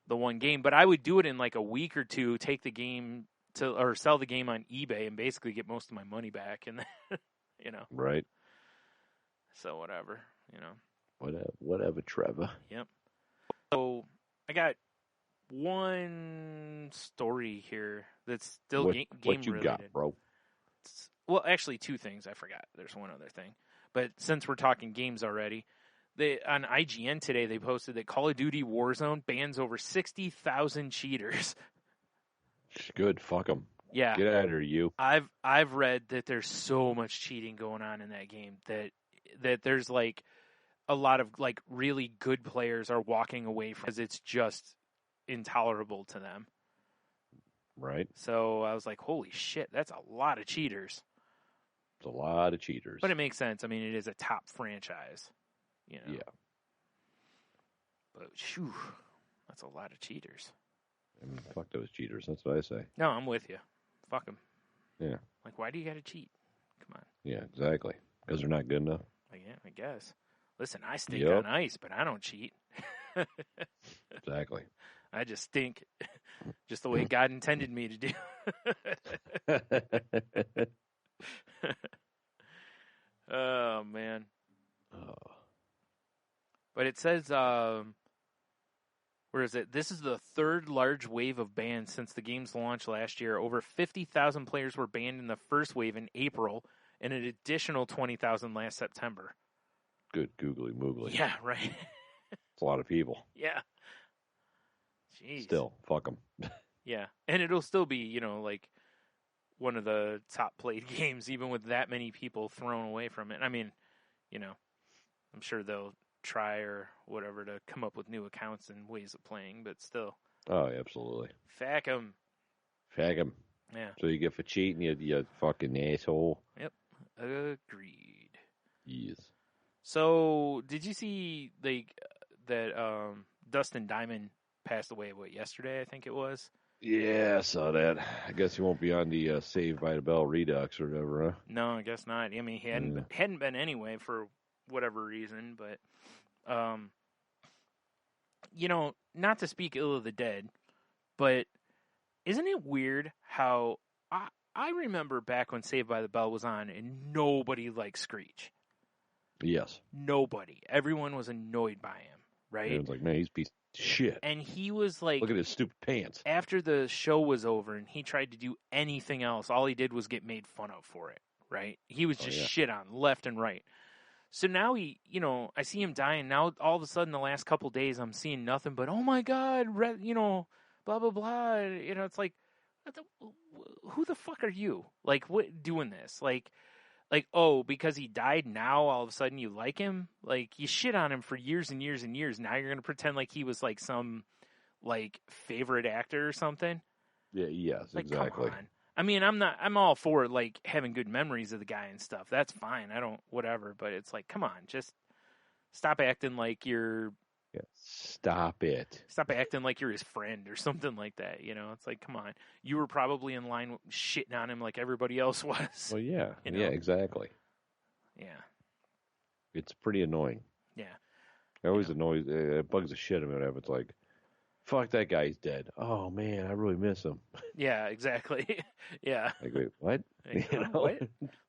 the one game. But I would do it in like a week or two, take the game or sell the game on eBay and basically get most of my money back. And then, Right. So whatever, Whatever, Trevor. Yep. So I got one story here that's still game what you related. got, bro? Well, actually, two things. I forgot. There's one other thing. But since we're talking games already, on IGN today, they posted that Call of Duty Warzone bans over 60,000 cheaters. Good. Fuck them. Yeah. Get out of here, you. I've read that there's so much cheating going on in that game that there's like a lot of like really good players are walking away from because it's just intolerable to them. Right. So I was like, holy shit, that's a lot of cheaters. It's a lot of cheaters. But it makes sense. I mean, it is a top franchise, you know. Yeah. But whew, that's a lot of cheaters. I mean, fuck those cheaters. That's what I say. No, I'm with you. Fuck them. Yeah. Like, why do you got to cheat? Come on. Yeah, exactly. Because they're not good enough. Yeah, I guess. Listen, I stink on ice, but I don't cheat. Exactly. I just stink, just the way God intended me to do. Oh man. Oh. But it says, where is it? This is the third large wave of bans since the game's launch last year. Over 50,000 players were banned in the first wave in April, and an additional 20,000 last September. Good googly moogly. Yeah, right. It's a lot of people. Yeah. Jeez. Still, fuck them. Yeah, and it'll still be, you know, like one of the top played games, even with that many people thrown away from it. I mean, you know, I'm sure they'll try or whatever to come up with new accounts and ways of playing, but still. Oh, absolutely. Fuck 'em. Fag 'em. Yeah. So you get for cheating, you fucking asshole. Yep. Agreed. Yes. So, did you see that Dustin Diamond passed away, yesterday, I think it was? Yeah, I saw that. I guess he won't be on the Saved by the Bell Redux or whatever, huh? No, I guess not. I mean, he hadn't been anyway for whatever reason, but you know, not to speak ill of the dead, but isn't it weird how I remember back when Saved by the Bell was on and nobody liked Screech. Yes. Nobody. Everyone was annoyed by him, right? Everyone's like, man, he's a piece of shit. And he was like, look at his stupid pants. After the show was over and he tried to do anything else, all he did was get made fun of for it, right? He was just shit on left and right. So now he, you know, I see him dying. Now all of a sudden, the last couple days, I'm seeing nothing but, oh my God, you know, blah, blah, blah. You know, it's like, who the fuck are you? Like, what doing this? Like, oh, because he died, now all of a sudden you like him? Like, you shit on him for years and years and years. Now you're going to pretend like he was like some, like, favorite actor or something? Yeah, yes, like, exactly. Come on. I mean, I'm all for, like, having good memories of the guy and stuff. That's fine. I don't, whatever. But it's like, come on, just stop acting like you're... Yeah, stop it. Stop acting like you're his friend or something like that, you know? It's like, come on. You were probably in line shitting on him like everybody else was. Well, yeah. You know? Yeah, exactly. Yeah. It's pretty annoying. Yeah. It always annoys, it bugs the shit out of me whenever it's like, fuck, that guy's dead. Oh, man, I really miss him. Yeah, exactly. Yeah. Like, wait, what? Like, you know? What?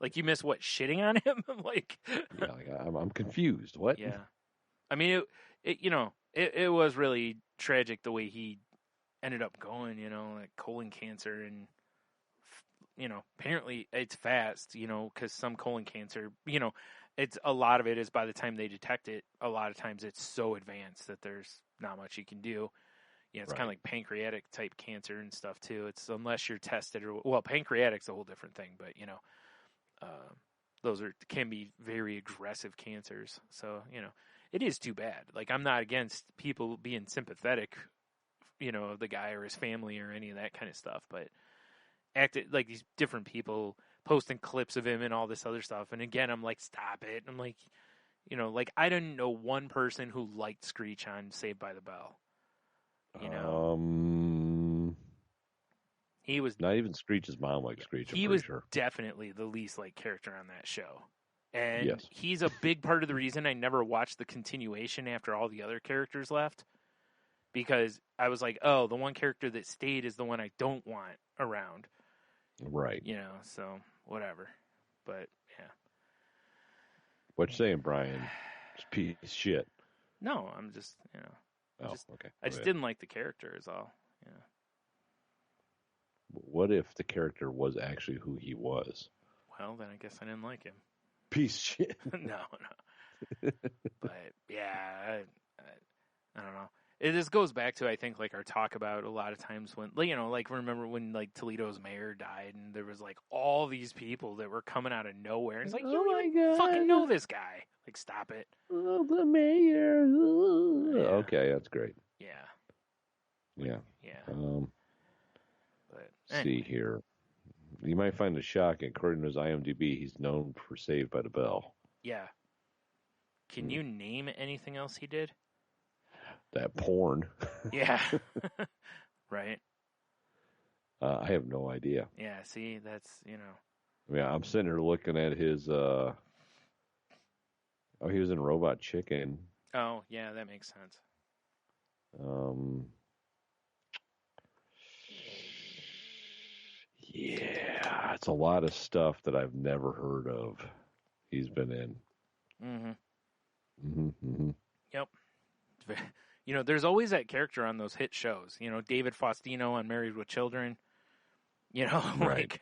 Like, you miss what, shitting on him? Like... Yeah, like, I'm confused. What? Yeah. I mean, it was really tragic the way he ended up going, you know, like colon cancer and, you know, apparently it's fast, you know, because some colon cancer, you know, it's a lot of it is by the time they detect it, a lot of times it's so advanced that there's not much you can do. You know, it's kind of like pancreatic type cancer and stuff too. It's unless you're tested pancreatic's a whole different thing, but you know, those can be very aggressive cancers. So, you know, it is too bad. Like, I'm not against people being sympathetic, you know, of the guy or his family or any of that kind of stuff, but acted like these different people posting clips of him and all this other stuff. And again, I'm like, stop it. I'm like, you know, like, I didn't know one person who liked Screech on Saved by the Bell. You know, he was not even Screech's mom liked Screech. He was definitely the least liked character on that show. And he's a big part of the reason I never watched the continuation after all the other characters left. Because I was like, oh, the one character that stayed is the one I don't want around. Right. You know, so whatever. But, yeah. What you saying, Brian? Just piece of shit. No, I'm just, you know. Okay. I just didn't like the character is all. Yeah. What if the character was actually who he was? Well, then I guess I didn't like him. Piece of shit. No. But yeah, I don't know. It just goes back to, I think, like our talk about a lot of times when, you know, like remember when like Toledo's mayor died and there was like all these people that were coming out of nowhere. It's like, you don't even fucking know this guy. Like, stop it. Oh, the mayor. Yeah. Okay, that's great. Yeah. Yeah. Yeah. See here. You might find it shocking. According to his IMDb, he's known for Saved by the Bell. Yeah. Can you name anything else he did? That porn. Yeah. Right. I have no idea. Yeah, see, that's, Yeah, I'm sitting here looking at his. He was in Robot Chicken. Oh, yeah, that makes sense. Yeah, it's a lot of stuff that I've never heard of. He's been in. Yep. There's always that character on those hit shows. David Faustino on Married with Children. Right.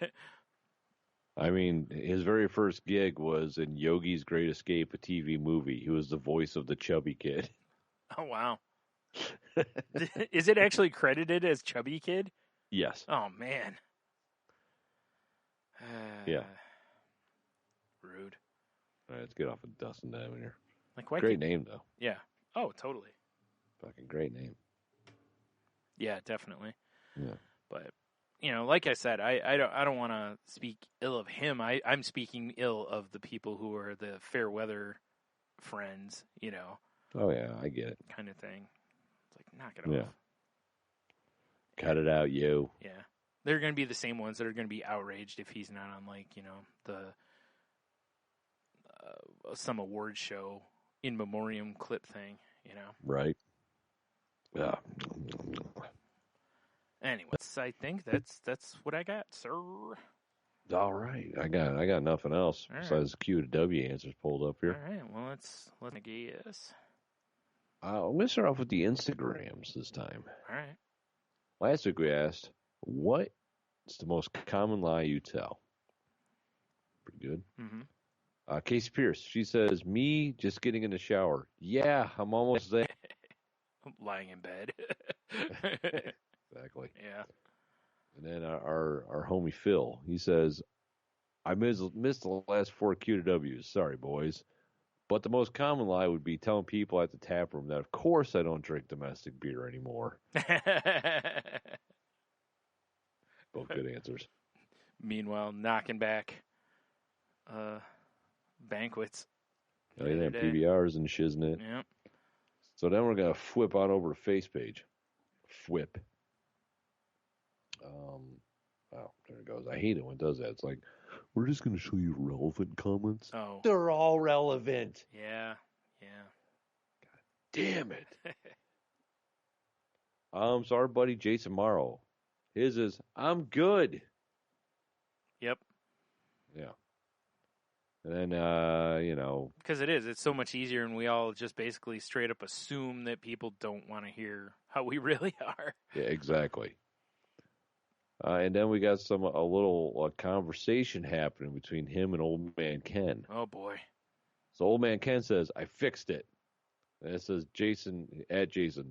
I mean, his very first gig was in Yogi's Great Escape, a TV movie. He was the voice of the chubby kid. Oh, wow. Is it actually credited as Chubby Kid? Yes. Oh, man. Yeah. Rude. All right, let's get off of Dustin down here. Great name, though. Yeah. Oh, totally. Fucking great name. Yeah, definitely. Yeah. But, like I said, I don't want to speak ill of him. I'm speaking ill of the people who are the fair weather friends, Oh, yeah, I get it. kind of thing. It's like, knock it off. Cut it out, you. Yeah. They're going to be the same ones that are going to be outraged if he's not on, the some award show in memoriam clip thing, Right. Yeah. Anyways, I think that's what I got, sir. All right. I got nothing else besides Q to W answers pulled up here. All right. Well, let's guess. I'm going to start off with the Instagrams this time. All right. Last week we asked, what's the most common lie you tell? Pretty good. Mm-hmm. Casey Pierce, she says, me just getting in the shower. Yeah, I'm almost there. Lying in bed. Exactly. Yeah. And then our homie Phil, he says, I missed the last 4 Q to W's. Sorry, boys. But the most common lie would be telling people at the tap room that, of course, I don't drink domestic beer anymore. Both good answers. Meanwhile, knocking back banquets. Oh, yeah, PBRs and shiznit. Yep. So then we're going to flip on over to Face Page. Flip. Oh, there it goes. I hate it when it does that. It's like, we're just going to show you relevant comments. Oh. They're all relevant. Yeah. God damn it. So our buddy Jason Morrow, his is, I'm good. Yep. Yeah. And then, Because it's so much easier, and we all just basically straight up assume that people don't want to hear how we really are. Yeah, exactly. And then we got a little conversation happening between him and Old Man Ken. Oh, boy. So Old Man Ken says, I fixed it. And it says, Jason,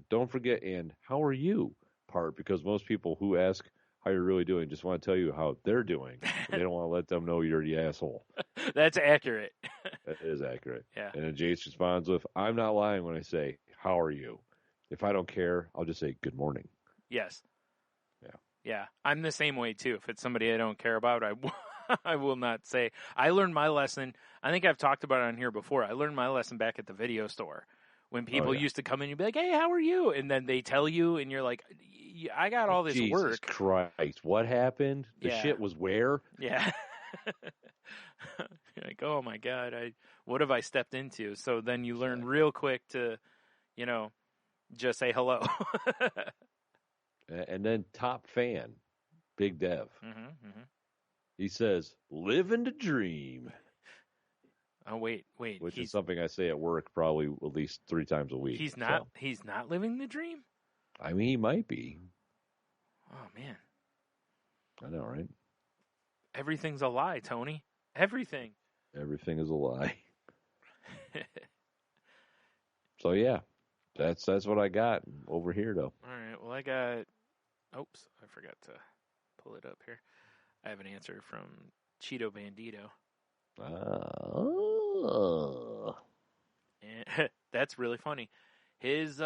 don't forget, and how are you part, because most people who ask how you're really doing just want to tell you how they're doing. They don't want to let them know you're the asshole. That's accurate. That is accurate. Yeah. And then Jason responds with, I'm not lying when I say, how are you? If I don't care, I'll just say, good morning. Yes. Yeah. Yeah. I'm the same way, too. If it's somebody I don't care about, I will not say. I learned my lesson. I think I've talked about it on here before. I learned my lesson back at the video store. When people used to come in and be like, hey, how are you? And then they tell you, and you're like, I got all this Jesus work. Christ, what happened? The shit was where? Yeah. You're like, oh my God, what have I stepped into? So then you learn real quick to, just say hello. And then top fan, Big Dev. Mm-hmm. He says, living the dream. Oh, wait. Which is something I say at work probably at least 3 times a week. He's not living the dream? I mean, he might be. Oh, man. I know, right? Everything's a lie, Tony. Everything. Everything is a lie. So, yeah. That's what I got over here, though. All right. Well, I got... Oops. I forgot to pull it up here. I have an answer from Cheeto Bandito. Oh. And that's really funny. His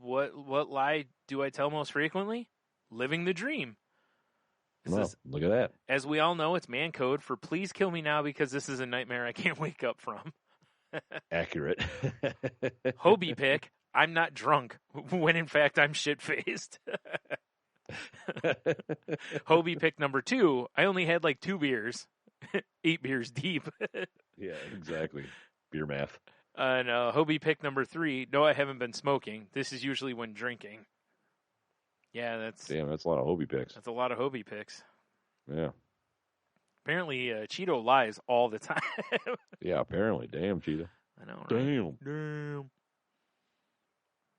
what lie do I tell most frequently? Living the dream. Look at that. As we all know, it's man code for please kill me now because this is a nightmare I can't wake up from. Accurate. Hobie pick, I'm not drunk, when in fact I'm shit-faced. Hobie pick number 2, I only had like 2 beers. 8 beers deep. Yeah, exactly. Beer math. And Hobie pick number 3, no, I haven't been smoking. This is usually when drinking. Yeah, that's a lot of Hobie picks. That's a lot of Hobie picks. Yeah. Apparently, Cheeto lies all the time. Yeah, apparently. Damn, Cheetah. I know, right?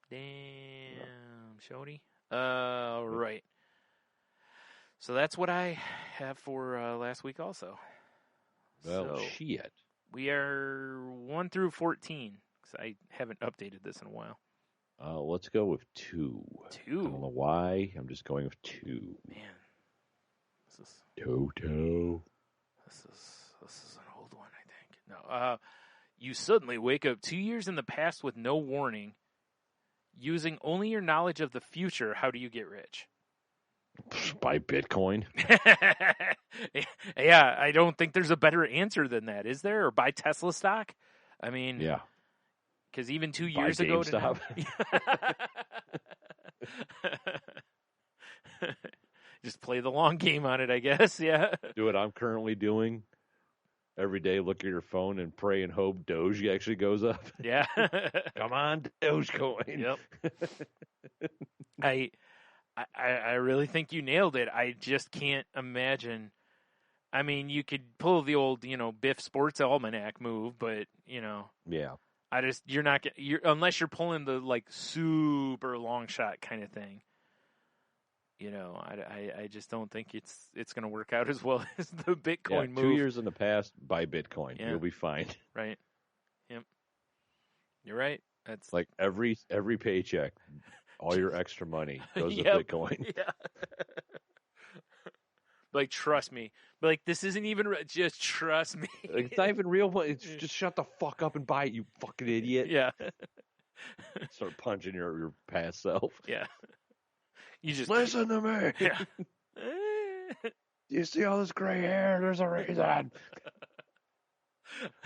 Damn, Shody. Right. So that's what I have for last week also. Well, so shit. We are 1 through 14, because I haven't updated this in a while. Let's go with 2. 2? I don't know why. I'm just going with 2. Man. This is... Toto. This is an old one, I think. No. You suddenly wake up 2 years in the past with no warning. Using only your knowledge of the future, how do you get rich? Buy Bitcoin. Yeah, I don't think there's a better answer than that, is there? Or buy Tesla stock? I mean, yeah. Because even 2 years ago to now, just play the long game on it, I guess. Yeah. Do what I'm currently doing. Every day, look at your phone and pray and hope Doge actually goes up. Yeah. Come on, Dogecoin. Yep. I really think you nailed it. I just can't imagine. I mean, you could pull the old, Biff Sports Almanac move, but, Yeah. unless you're pulling the, like, super long shot kind of thing. I just don't think it's going to work out as well as the Bitcoin move. 2 years in the past, buy Bitcoin. Yeah. You'll be fine. Right. Yep. You're right. That's like every paycheck, all your extra money goes to Yep. Bitcoin. Yeah. Like, trust me. Like, this isn't even just trust me. It's not even real money. It's just shut the fuck up and buy it, you fucking idiot. Yeah. Start punching your past self. Yeah. You just listen to me. Yeah. You see all this gray hair? There's a reason.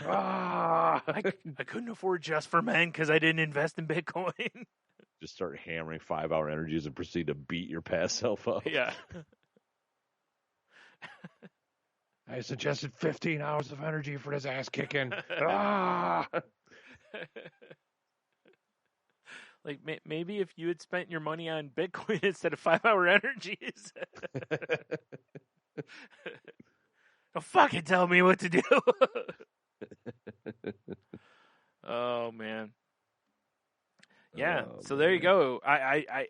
Ah. I couldn't afford Just for Men because I didn't invest in Bitcoin. Just start hammering 5-hour energies and proceed to beat your past self up. Yeah. I suggested 15 hours of energy for this ass kicking. Ah. Like, maybe if you had spent your money on Bitcoin instead of 5-hour energies. Don't fucking tell me what to do. Oh, man. Yeah, so there you go. I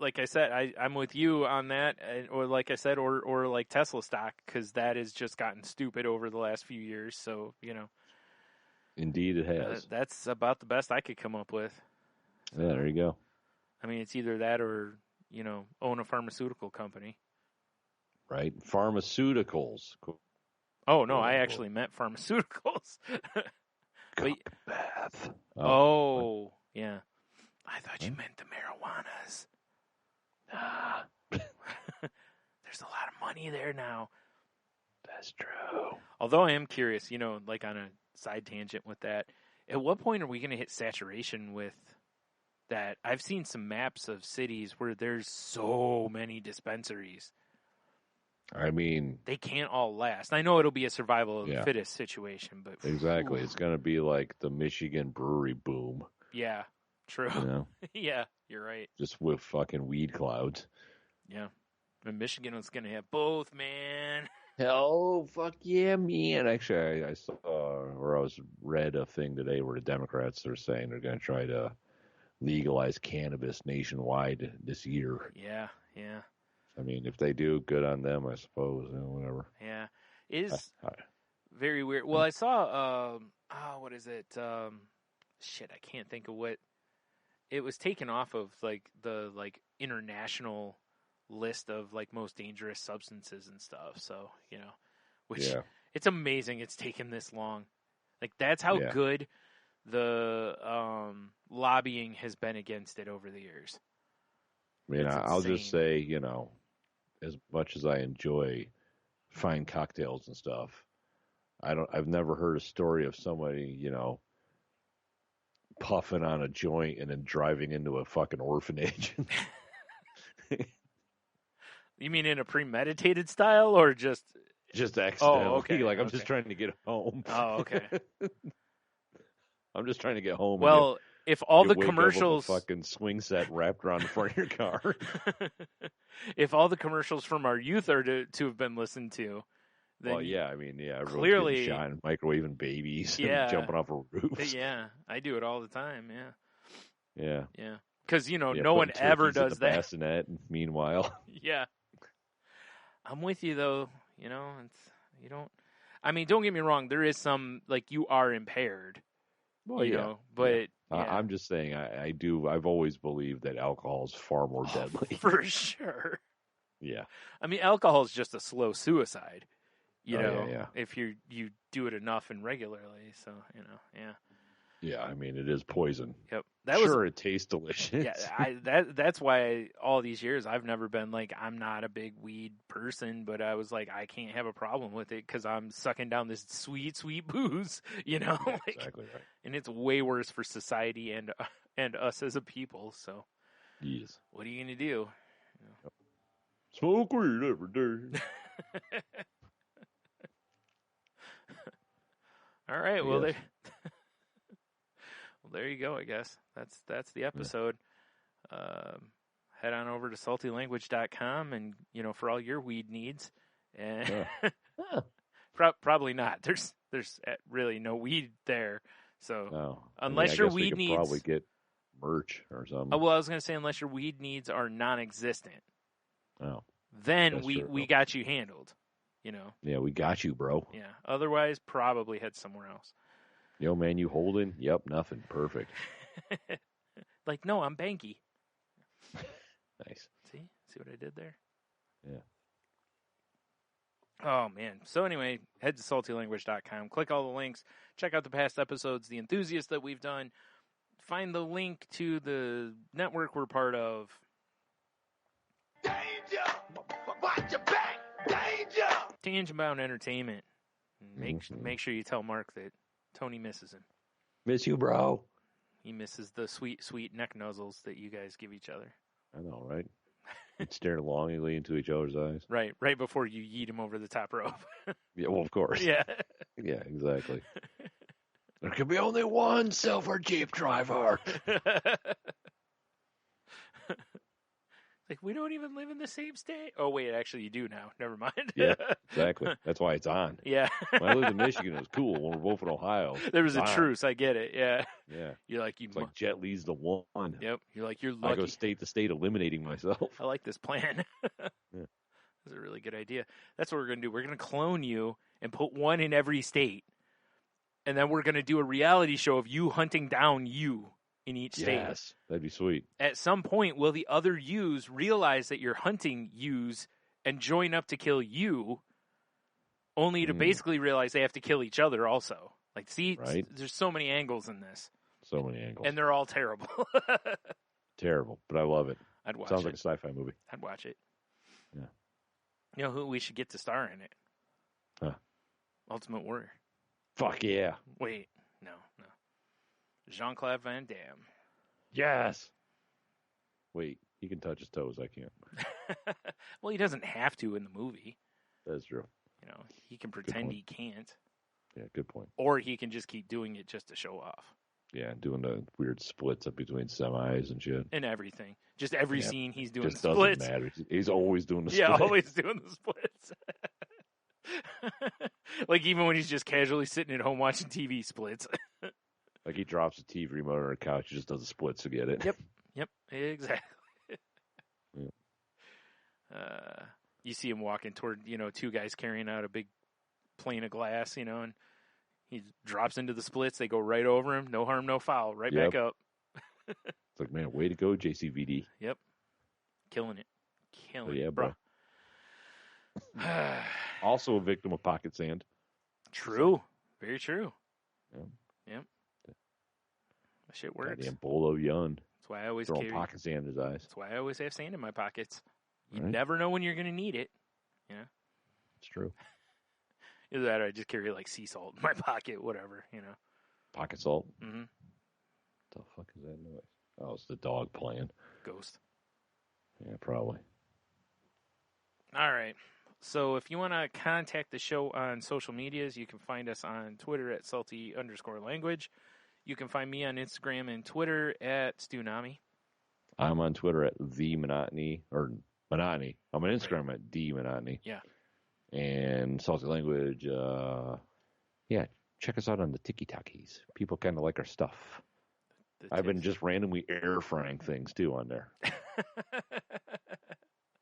like I said, I'm with you on that, or like I said, or like Tesla stock, because that has just gotten stupid over the last few years. So, Indeed it has. That's about the best I could come up with. Yeah, there you go. I mean, it's either that or, own a pharmaceutical company. Right? Pharmaceuticals. Oh, no, I actually meant pharmaceuticals. Bath. Oh, yeah. I thought you meant the marijuanas. There's a lot of money there now. That's true. Although I am curious, like on a side tangent with that, at what point are we going to hit saturation with that? I've seen some maps of cities where there's so many dispensaries. I mean, they can't all last. I know it'll be a survival of the Yeah. fittest situation, but exactly. oof. It's going to be like the Michigan brewery boom. Yeah, true. You know, Yeah, you're right. just with fucking weed clouds. Yeah. And Michigan was going to have both, man. Oh, fuck yeah, man. Actually, I saw, or I read a thing today where the Democrats are saying they're going to try to legalize cannabis nationwide this year. Yeah, yeah. I mean, if they do, good on them, I suppose. Whatever. Yeah. It is very weird. Well, I saw, what is it? Shit, I can't think of what. It was taken off of, the international list of, most dangerous substances and stuff. So, which it's amazing it's taken this long. That's how good the lobbying has been against it over the years. I mean, I'll just say, as much as I enjoy fine cocktails and stuff, I've never heard a story of somebody, puffing on a joint and then driving into a fucking orphanage. You mean in a premeditated style or just accidentally? Oh, okay. I'm just trying to get home. Oh, okay. I'm just trying to get home. Well, if all you the wake commercials, up with a fucking swing set wrapped around the front of your car. if all the commercials from our youth are to have been listened to, then everyone's clearly getting shot and microwaving babies and jumping off of roofs. Yeah, I do it all the time. Yeah. Because no one ever does that. Bassinet, meanwhile. Yeah. I'm with you though. You don't. I mean, don't get me wrong. There is some you are impaired. Well, but I'm just saying. I've always believed that alcohol is far more deadly. For sure. Yeah. I mean, alcohol is just a slow suicide. Yeah. If you do it enough and regularly. So yeah. Yeah, I mean it is poison. Yep. It tastes delicious. Yeah, that's why all these years I've never been I'm not a big weed person, but I was I can't have a problem with it because I'm sucking down this sweet, sweet booze, Yeah, exactly right. And it's way worse for society and us as a people. So, yes. What are you gonna do? Smoke weed every day. All right. Well, there you go. I guess that's the episode. Head on over to saltylanguage.com and for all your weed needs. And probably not. There's really no weed there. So unless your weed needs, probably get merch or something. Well, I was going to say unless your weed needs are non-existent. Oh. Then we got you handled. Yeah, we got you, bro. Yeah. Otherwise, probably head somewhere else. Yo, man, you holding? Yep, nothing. Perfect. No, I'm Banky. Nice. See what I did there? Yeah. Oh, man. So anyway, head to saltylanguage.com. Click all the links. Check out the past episodes, the enthusiasts that we've done. Find the link to the network we're part of. Danger! Watch your back! Danger! Tangent Bound Entertainment. Make sure you tell Mark that Tony misses him. Miss you, bro. He misses the sweet, sweet neck nuzzles that you guys give each other. I know, right? Staring longingly into each other's eyes. Right before you yeet him over the top rope. Yeah, well, of course. Yeah. Yeah, exactly. There can be only one silver Jeep driver. We don't even live in the same state. Oh, wait, actually, you do now. Never mind. Yeah, exactly. That's why it's on. Yeah. When I lived in Michigan, it was cool. When we're both in Ohio, there was a truce. I get it. Yeah. Yeah. You're it's like Jet Li's the one. Yep. You're lucky. I go state to state eliminating myself. I like this plan. Yeah. That's a really good idea. That's what we're going to do. We're going to clone you and put one in every state. And then we're going to do a reality show of you hunting down you in each state. Yes, that'd be sweet. At some point, will the other yous realize that you're hunting yous and join up to kill you, only to basically realize they have to kill each other also? Right? There's so many angles in this. So many angles. And they're all terrible. Terrible, but I love it. I'd watch Sounds it. like a sci-fi movie. I'd watch it. Yeah. You know who we should get to star in it? Huh. Ultimate Warrior. Fuck yeah. Wait, no. Jean-Claude Van Damme. Yes. Wait, he can touch his toes. I can't. Well, he doesn't have to in the movie. That's true. He can pretend he can't. Yeah, good point. Or he can just keep doing it just to show off. Yeah, doing the weird splits up between semis and shit. And everything. Just every scene he's doing just the splits. Doesn't matter. He's always doing the splits. Yeah, always doing the splits. Even when he's just casually sitting at home watching TV, splits. Like he drops the TV remote on the couch, he just does the splits to get it. Yep, exactly. Yeah. You see him walking toward, two guys carrying out a big plane of glass, and he drops into the splits. They go right over him. No harm, no foul. Right back up. It's like, man, way to go, JCVD. Yep. Killing it. Yeah, bro. Also a victim of pocket sand. True. Very true. Yep. That shit works. Goddamn Bolo Yun. That's why I always throwing pocket sand in his eyes. That's why I always have sand in my pockets. You never know when you're going to need it. You know? It's true. Either that or I just carry like sea salt in my pocket, whatever, you know. Pocket salt? Mm-hmm. The fuck is that noise? Oh, it's the dog playing. Ghost. Yeah, probably. All right. So if you want to contact the show on social medias, you can find us on Twitter at salty_language. You can find me on Instagram and Twitter at Stunami. I'm on Twitter at the Monotony, or Monotony. I'm on Instagram at the Monotony. Yeah. And Salty Language, yeah, check us out on the TikTokies. People kind of like our stuff. I've been just randomly air frying things, too, on there.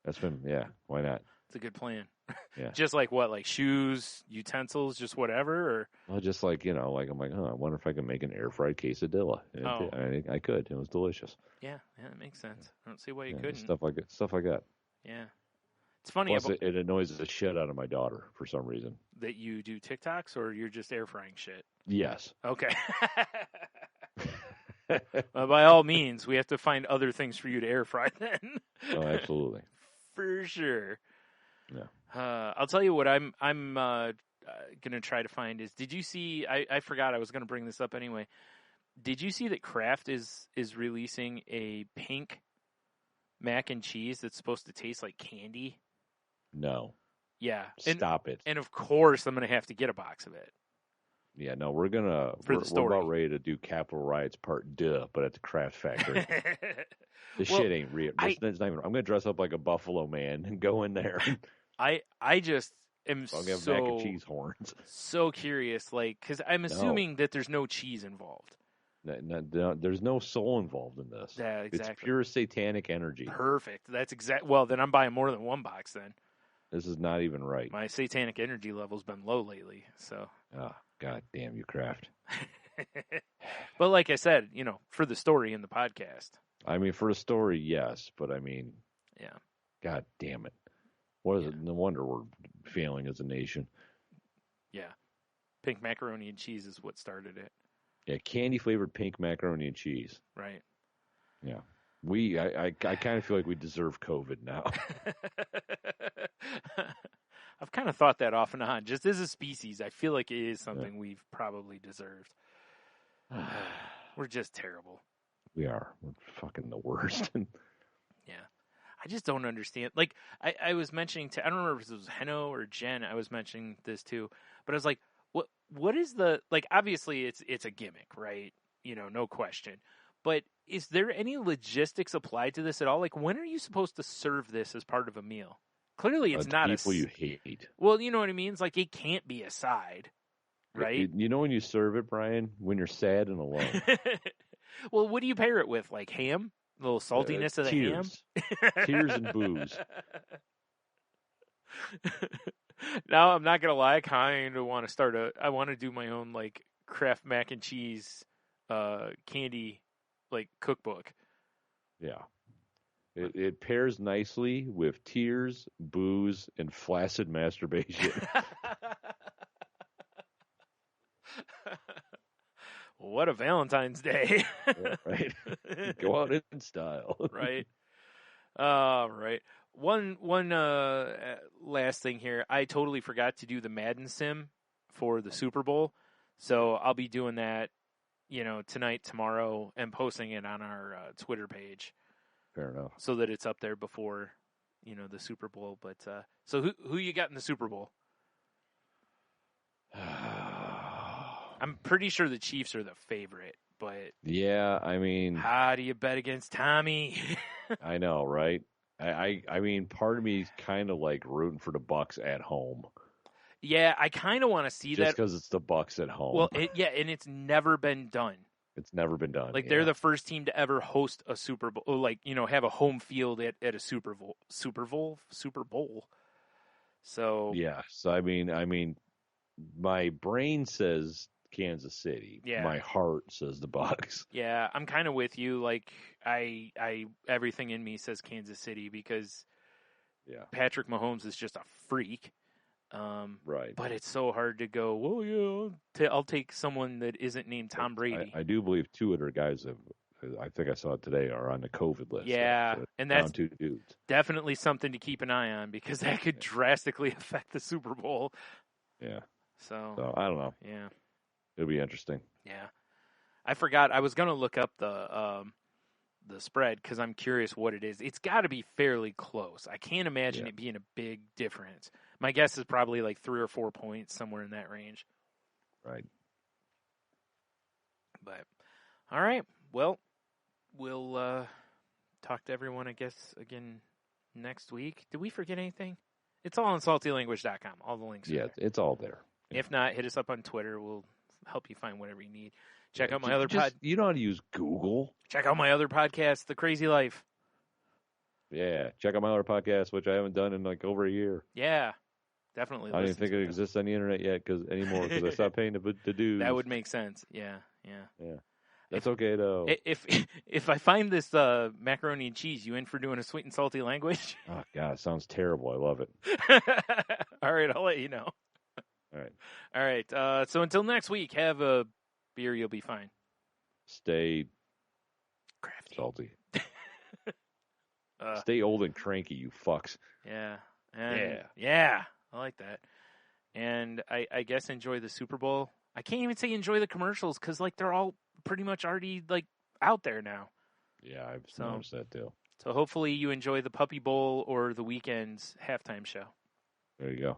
That's been, yeah, why not? It's a good plan. Yeah. Just like what, like shoes, utensils, just whatever? Or Well, just like, you know, like I'm like, I wonder if I can make an air fried quesadilla. And I could. It was delicious. Yeah, that makes sense. I don't see why you Yeah, couldn't. Stuff like that. Yeah. It's funny. Plus, it annoys the shit out of my daughter for some reason. That you do TikToks or you're just air frying shit? Yes. Okay. Well, by all means, we have to find other things for you to air fry then. Oh, absolutely. For sure. Yeah. I'll tell you what I'm going to try to find is, did you see, I forgot I was going to bring this up anyway. Did you see that Kraft is releasing a pink mac and cheese that's supposed to taste like candy? No. Yeah. Stop it. And of course I'm going to have to get a box of it. Yeah, no, we're about ready to do Capitol Riots Part 2, but at the Kraft factory. This shit ain't real. I'm going to dress up like a Buffalo Man and go in there. I just am I'll get mac and cheese horns. So curious, like, because I'm assuming that there's no cheese involved. No, there's no soul involved in this. Yeah, exactly. It's pure satanic energy. Perfect. That's exact. Well, then I'm buying more than one box then. This is not even right. My satanic energy level's been low lately, so. Oh, God damn you, Kraft. But like I said, you know, for the story in the podcast. I mean, for the story, yes, but I mean, yeah. God damn it. What is it? No wonder we're failing as a nation. Yeah. Pink macaroni and cheese is what started it. Yeah, candy-flavored pink macaroni and cheese. Right. Yeah. I kind of feel like we deserve COVID now. I've kind of thought that off and on. Just as a species, I feel like it is something we've probably deserved. We're just terrible. We are. We're fucking the worst. Yeah. I just don't understand. Like, I was mentioning I don't remember if it was Heno or Jen, I was mentioning this too, but I was like, what is like, obviously it's a gimmick, right? You know, no question. But is there any logistics applied to this at all? Like, when are you supposed to serve this as part of a meal? Clearly, it's not people you hate. Well, you know what I mean? It's like, it can't be a side, right? You know when you serve it, Brian? When you're sad and alone. Well, what do you pair it with? Like ham? A little saltiness of the ham? Tears and booze. Now, I'm not going to lie. I kind of want to I want to do my own, like, Kraft mac and cheese candy, like, cookbook. Yeah. It pairs nicely with tears, booze, and flaccid masturbation. What a Valentine's Day. Yeah, right. Go out in style. Right. Right. One last thing here. I totally forgot to do the Madden sim for the Super Bowl. So I'll be doing that, you know, tonight, tomorrow, and posting it on our Twitter page. Fair enough. So that it's up there before, you know, the Super Bowl. But so who you got in the Super Bowl? I'm pretty sure the Chiefs are the favorite, but yeah, I mean, how do you bet against Tommy? I know, right? I mean, part of me is kind of like rooting for the Bucks at home. Yeah, I kind of want to see that just because it's the Bucks at home. Well, and it's never been done. It's never been done. Like, they're the first team to ever host a Super Bowl, like, you know, have a home field at a Super Bowl. So yeah. So I mean, my brain says Kansas City. Yeah. My heart says the Bucks. Yeah, I'm kind of with you. Like, I everything in me says Kansas City because Patrick Mahomes is just a freak. Right. But it's so hard to go, well, yeah, I'll take someone that isn't named Tom Brady. I do believe two of their guys I think I saw it today, are on the COVID list. Yeah, so and down that's 2 dudes. definitely something to keep an eye on because that could drastically affect the Super Bowl. Yeah. So I don't know. Yeah. It'll be interesting. Yeah. I forgot. I was going to look up the spread because I'm curious what it is. It's got to be fairly close. I can't imagine it being a big difference. My guess is probably like 3 or 4 points, somewhere in that range. Right. But, all right. Well, we'll talk to everyone, I guess, again next week. Did we forget anything? It's all on saltylanguage.com. All the links are there. It's all there. Yeah. If not, hit us up on Twitter. We'll help you find whatever you need. Check out my other pod. You know how to use Google. Check out my other podcast, The Crazy Life. Yeah, check out my other podcast, which I haven't done in like over a year. Yeah, definitely. I don't even think it exists on the internet yet anymore because I stopped paying the dues. That would make sense. Yeah. That's okay though. If I find this macaroni and cheese, you in for doing a sweet and salty language? Oh God, it sounds terrible. I love it. All right, I'll let you know. All right. So until next week, have a beer. You'll be fine. Stay crafty, salty. Stay old and cranky, you fucks. Yeah. I like that. And I guess enjoy the Super Bowl. I can't even say enjoy the commercials because like they're all pretty much already like out there now. Yeah, I've noticed that too. So hopefully you enjoy the Puppy Bowl or the Weeknd's halftime show. There you go.